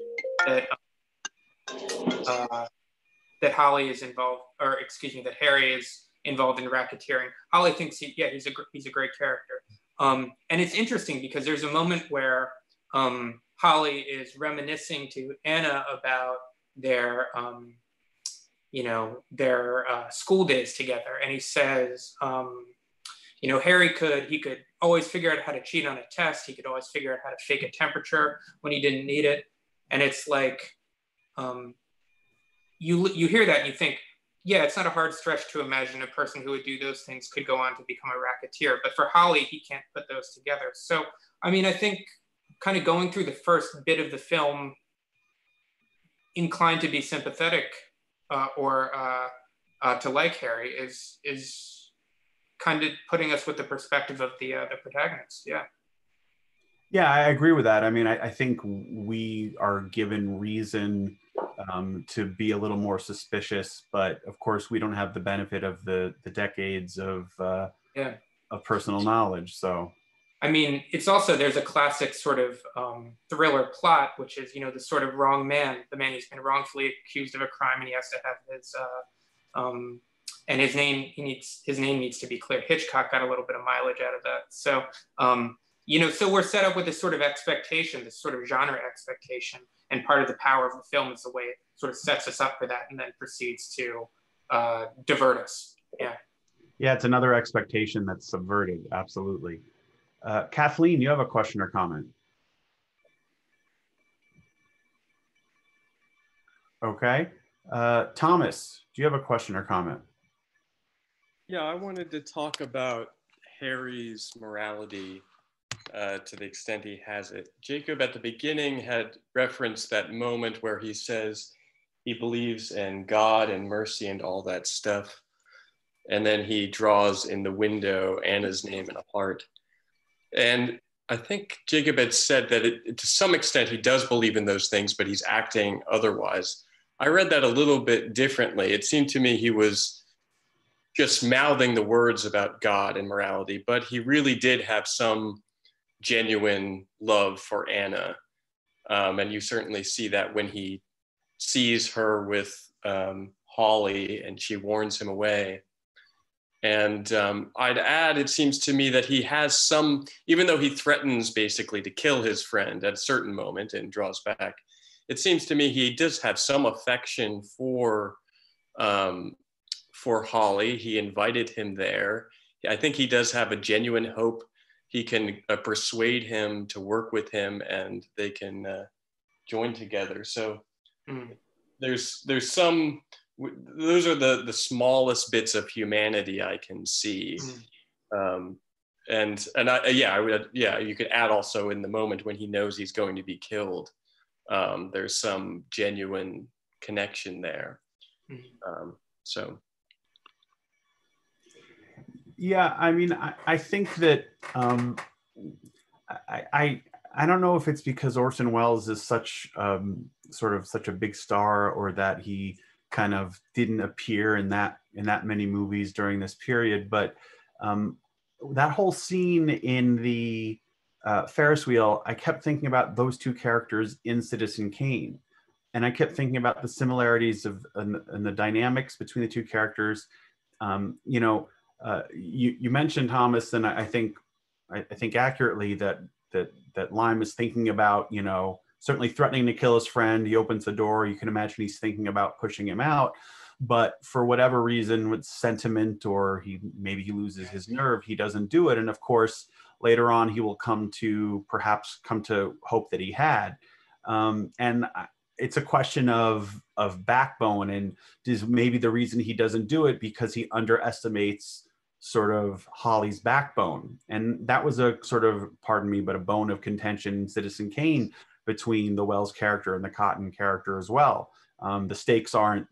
that Holly is involved, or excuse me, that Harry is involved in racketeering. Holly thinks he's a great character. And it's interesting because there's a moment where Holly is reminiscing to Anna about their school days together. And he says, Harry could always figure out how to cheat on a test. He could always figure out how to fake a temperature when he didn't need it. And it's like, you hear that and you think, yeah, it's not a hard stretch to imagine a person who would do those things could go on to become a racketeer. But for Holly, he can't put those together. So, I mean, I think kind of going through the first bit of the film, inclined to be sympathetic or to like Harry is kind of putting us with the perspective of the protagonist. Yeah. Yeah, I agree with that. I mean, I think we are given reason to be a little more suspicious, but of course we don't have the benefit of the decades of personal knowledge. So, I mean, it's also, there's a classic sort of thriller plot, which is, the sort of wrong man, the man who's been wrongfully accused of a crime, and he has to have his and his name needs to be clear. Hitchcock got a little bit of mileage out of that. So, so we're set up with this sort of expectation, this sort of genre expectation. And part of the power of the film is the way it sort of sets us up for that and then proceeds to divert us. Yeah. Yeah, it's another expectation that's subverted. Absolutely. Kathleen, you have a question or comment? Okay. Thomas, do you have a question or comment? Yeah, I wanted to talk about Harry's morality to the extent he has it. Jacob at the beginning had referenced that moment where he says he believes in God and mercy and all that stuff. And then he draws in the window Anna's name and a heart. And I think Jacob had said that to some extent he does believe in those things, but he's acting otherwise. I read that a little bit differently. It seemed to me he was just mouthing the words about God and morality, but he really did have some genuine love for Anna. And you certainly see that when he sees her with Holly and she warns him away. And I'd add, it seems to me that he has some, even though he threatens basically to kill his friend at a certain moment and draws back, it seems to me he does have some affection for Holly. He invited him there. I think he does have a genuine hope he can persuade him to work with him and they can join together. So there's some, those are the smallest bits of humanity I can see. And I would, you could add also in the moment when he knows he's going to be killed, there's some genuine connection there. Yeah, I mean, I think that I don't know if it's because Orson Welles is such such a big star, or that he kind of didn't appear in that many movies during this period, but that whole scene in the Ferris wheel, I kept thinking about those two characters in Citizen Kane, and I kept thinking about the similarities and the dynamics between the two characters. You mentioned, Thomas, and I think accurately that Lime is thinking about, certainly threatening to kill his friend. He opens the door. You can imagine he's thinking about pushing him out, but for whatever reason, with sentiment, or maybe he loses his nerve, he doesn't do it. And of course, later on, he will perhaps come to hope that he had. And it's a question of backbone, and is maybe the reason he doesn't do it because he underestimates sort of Holly's backbone. And that was a sort of, pardon me, but a bone of contention in Citizen Kane between the Wells character and the Cotton character as well. The stakes aren't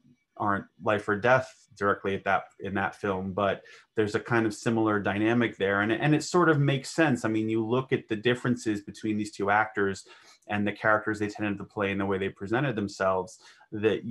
life or death directly in that film, but there's a kind of similar dynamic there, and it sort of makes sense. I mean, you look at the differences between these two actors and the characters they tended to play and the way they presented themselves, that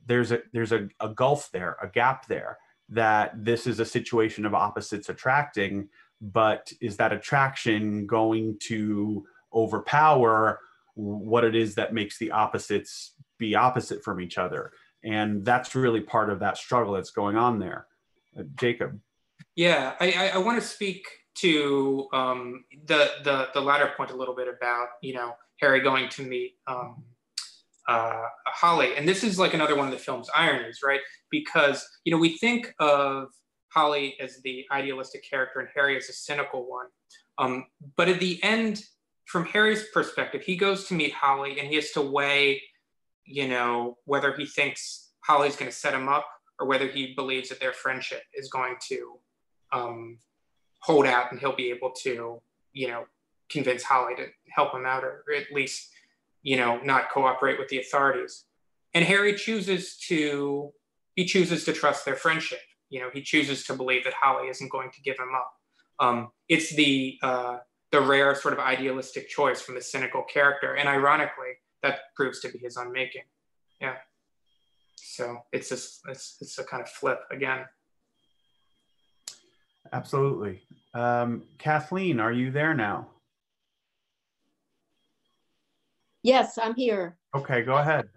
there's a gulf there, a gap there, that this is a situation of opposites attracting, but is that attraction going to overpower what it is that makes the opposites be opposite from each other? And that's really part of that struggle that's going on there. Jacob. Yeah, I want to speak to the latter point a little bit about, Harry going to meet Holly. And this is like another one of the film's ironies, right? Because, we think of Holly as the idealistic character and Harry as a cynical one. But at the end, from Harry's perspective, he goes to meet Holly and he has to weigh, whether he thinks Holly's going to set him up or whether he believes that their friendship is going to hold out and he'll be able to, convince Holly to help him out, or at least, not cooperate with the authorities. And Harry chooses to trust their friendship. He chooses to believe that Holly isn't going to give him up. It's the rare sort of idealistic choice from the cynical character. And ironically, that proves to be his unmaking. Yeah. So it's a kind of flip again. Absolutely. Kathleen, are you there now? Yes, I'm here. Okay, go ahead.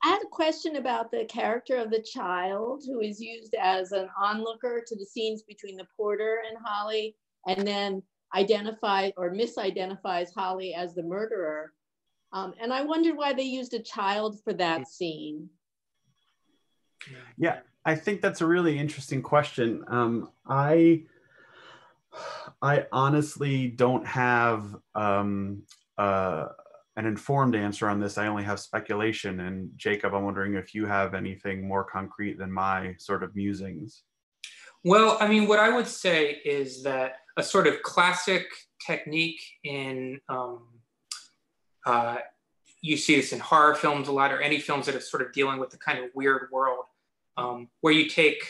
I had a question about the character of the child who is used as an onlooker to the scenes between the porter and Holly, and then misidentifies Holly as the murderer. And I wondered why they used a child for that scene. Yeah, I think that's a really interesting question. I honestly don't have an informed answer on this. I only have speculation. And Jacob, I'm wondering if you have anything more concrete than my sort of musings. Well, I mean, what I would say is that a sort of classic technique in, you see this in horror films a lot, or any films that are sort of dealing with the kind of weird world, where you take,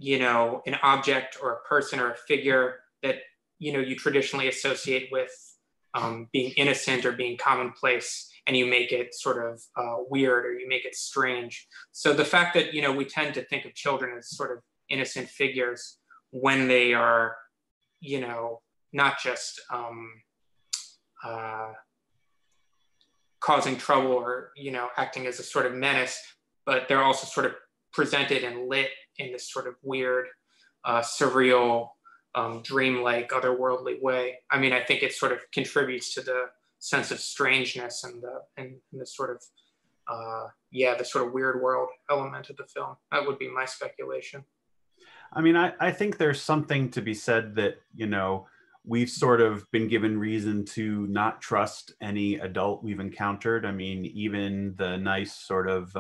an object or a person or a figure that, you traditionally associate with being innocent or being commonplace, and you make it sort of weird, or you make it strange. So the fact that, we tend to think of children as sort of innocent figures when they are, not just causing trouble or, acting as a sort of menace, but they're also sort of presented and lit in this sort of weird, surreal, dreamlike, otherworldly way. I mean, I think it sort of contributes to the sense of strangeness and the sort of, the sort of weird world element of the film. That would be my speculation. I mean, I think there's something to be said that, we've sort of been given reason to not trust any adult we've encountered. I mean, even the nice sort of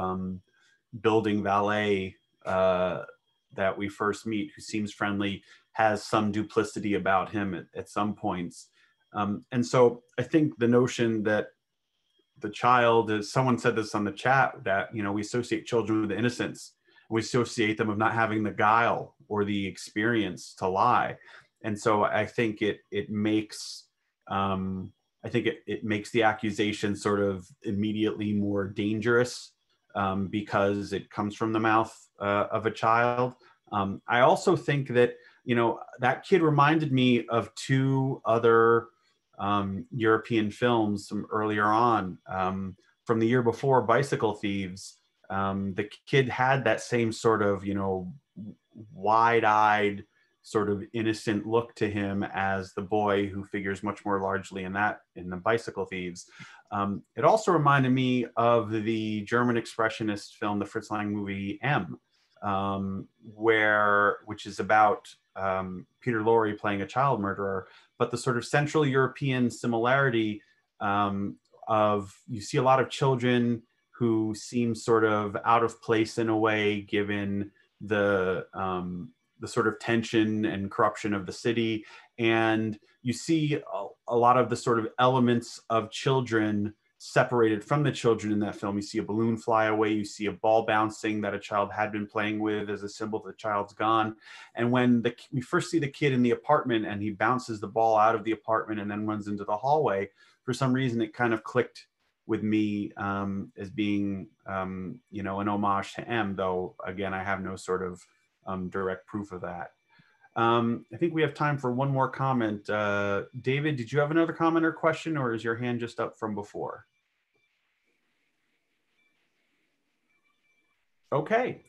building valet that we first meet, who seems friendly, has some duplicity about him at some points. And so I think the notion that the child is, someone said this on the chat, that, we associate children with innocence. We associate them of not having the guile or the experience to lie. And so I think it makes, it makes the accusation sort of immediately more dangerous because it comes from the mouth of a child. I also think that, that kid reminded me of two other European films from earlier on. From the year before, Bicycle Thieves, the kid had that same sort of, wide-eyed, sort of innocent look to him as the boy who figures much more largely in the Bicycle Thieves. It also reminded me of the German expressionist film, the Fritz Lang movie M, which is about Peter Lorre playing a child murderer, but the sort of Central European similarity of, you see a lot of children who seem sort of out of place in a way, given the sort of tension and corruption of the city. And you see a lot of the sort of elements of children separated from the children in that film. You see a balloon fly away, you see a ball bouncing that a child had been playing with as a symbol that the child's gone. And when we first see the kid in the apartment and he bounces the ball out of the apartment and then runs into the hallway, for some reason it kind of clicked with me as being, an homage to M, though, again, I have no sort of direct proof of that. I think we have time for one more comment. David, did you have another comment or question, or is your hand just up from before? Okay.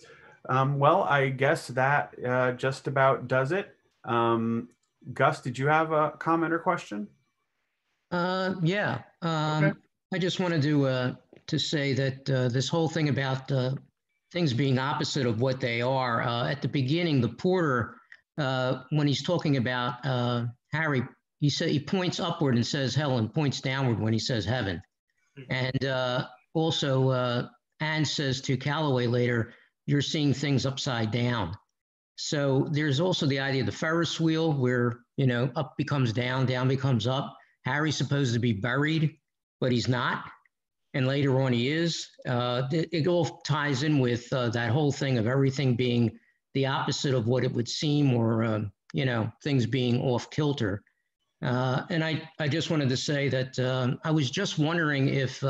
Well, I guess that just about does it. Gus, did you have a comment or question? Yeah. Okay. I just wanted to say that this whole thing about things being opposite of what they are, at the beginning, the porter, when he's talking about Harry, he points upward and says Helen, points downward when he says heaven. And also Anne says to Calloway later, you're seeing things upside down. So there's also the idea of the Ferris wheel where, up becomes down, down becomes up. Harry's supposed to be buried, but he's not. And later on he is. It all ties in with that whole thing of everything being the opposite of what it would seem, or, things being off kilter. And I just wanted to say that I was just wondering if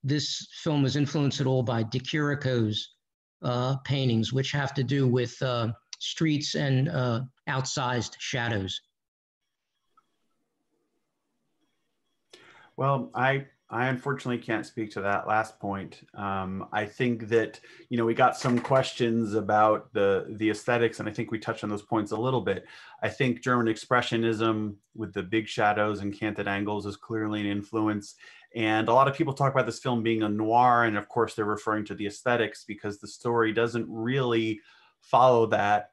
this film was influenced at all by De Chirico's paintings, which have to do with streets and outsized shadows. Well, I unfortunately can't speak to that last point. I think that, we got some questions about the aesthetics, and I think we touched on those points a little bit. I think German expressionism with the big shadows and canted angles is clearly an influence. And a lot of people talk about this film being a noir, and of course they're referring to the aesthetics because the story doesn't really follow that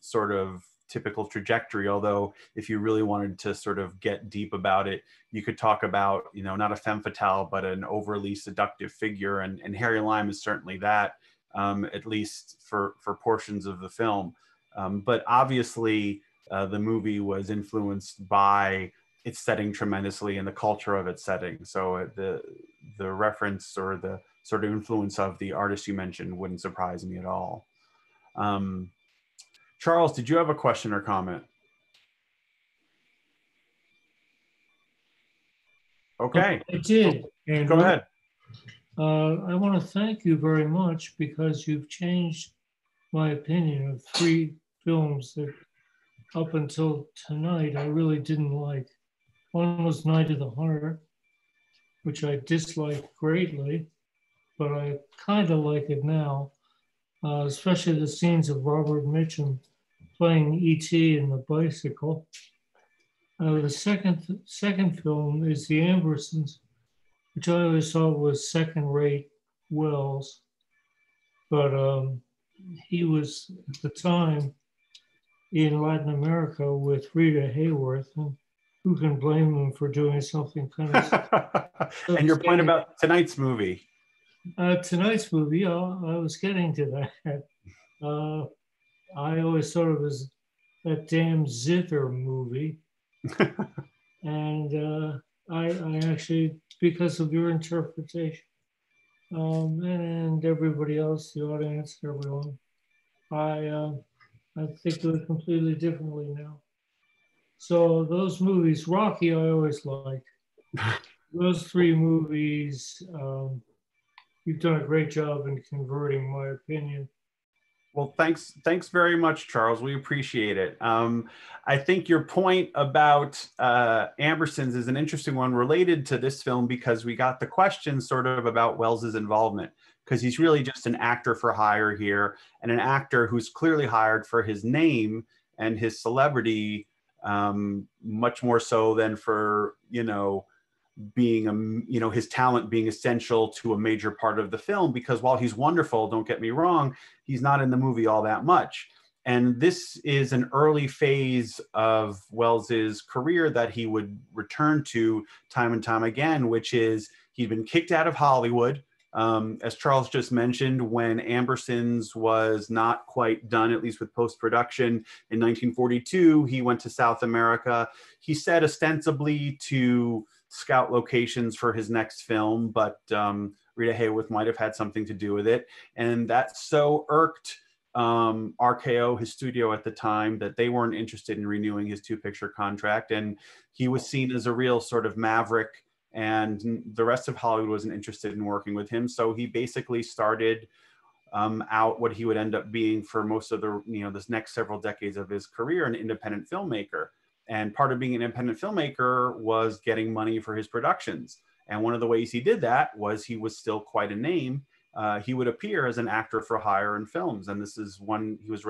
sort of typical trajectory. Although if you really wanted to sort of get deep about it, you could talk about, not a femme fatale, but an overly seductive figure. And Harry Lime is certainly that, at least for portions of the film. But obviously the movie was influenced by its setting tremendously and the culture of its setting. So the reference or the sort of influence of the artist you mentioned wouldn't surprise me at all. Charles, did you have a question or comment? Okay. I did. Go ahead. I want to thank you very much because you've changed my opinion of 3 films that up until tonight I really didn't like. One was Night of the Hunter, which I disliked greatly, but I kind of like it now, especially the scenes of Robert Mitchum playing E.T. in the bicycle. The second film is The Ambersons, which I always thought was second-rate Wells, but he was at the time in Latin America with Rita Hayworth, and who can blame him for doing something kind of... And your point about tonight's movie. Tonight's movie, I was getting to that. I always thought it was that damn zither movie. And I actually, because of your interpretation, and everybody else, the audience, everyone, I think of it completely differently now. So those movies, Rocky, I always liked. Those 3 movies, you've done a great job in converting my opinion. Well, thanks very much, Charles. We appreciate it. I think your point about Ambersons is an interesting one related to this film because we got the question sort of about Wells's involvement, because he's really just an actor for hire here, and an actor who's clearly hired for his name and his celebrity, much more so than for, being his talent being essential to a major part of the film, because while he's wonderful, don't get me wrong, he's not in the movie all that much. And this is an early phase of Wells's career that he would return to time and time again, which is he'd been kicked out of Hollywood. As Charles just mentioned, when Ambersons was not quite done, at least with post-production in 1942, he went to South America. He said ostensibly to scout locations for his next film, but Rita Hayworth might have had something to do with it. And that so irked RKO, his studio at the time, that they weren't interested in renewing his 2-picture contract. And he was seen as a real sort of maverick, and the rest of Hollywood wasn't interested in working with him. So he basically started out what he would end up being for most of the, this next several decades of his career, an independent filmmaker. And part of being an independent filmmaker was getting money for his productions. And one of the ways he did that was he was still quite a name. He would appear as an actor for hire in films. And this is when he was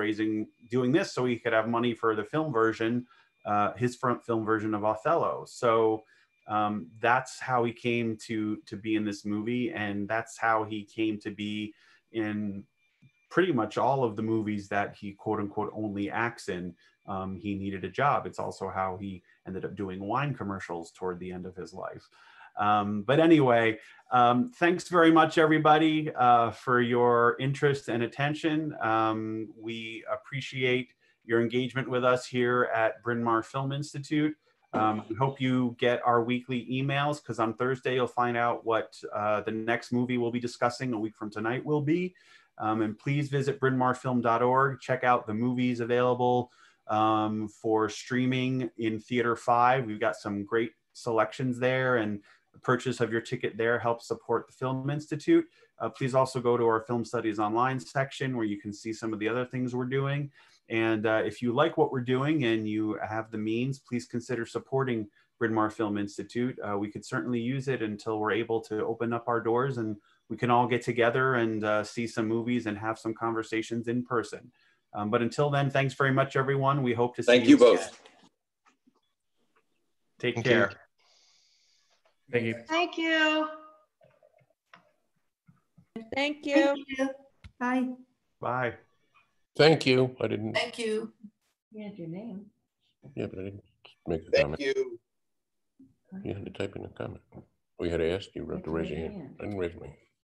doing this so he could have money for the film version, his film version of Othello. So that's how he came to be in this movie. And that's how he came to be in pretty much all of the movies that he quote unquote only acts in. He needed a job. It's also how he ended up doing wine commercials toward the end of his life. But anyway, thanks very much, everybody, for your interest and attention. We appreciate your engagement with us here at Bryn Mawr Film Institute. We hope you get our weekly emails, because on Thursday you'll find out what the next movie we'll be discussing a week from tonight will be. And please visit brynmawrfilm.org. Check out the movies available for streaming in Theater 5. We've got some great selections there, and the purchase of your ticket there helps support the Film Institute. Please also go to our Film Studies Online section where you can see some of the other things we're doing. And if you like what we're doing and you have the means, please consider supporting Bryn Mawr Film Institute. We could certainly use it until we're able to open up our doors and we can all get together and see some movies and have some conversations in person. But until then, thanks very much, everyone. We hope to see you. Thank you both. Take care. Thank you. Thank you. Thank you. Thank you. Bye. Bye. Thank you. I didn't. Thank you. You had your name. Yeah, but I didn't make a Thank comment. you. You had to type in a comment. We had to ask you to raise your hand. I didn't raise my hand.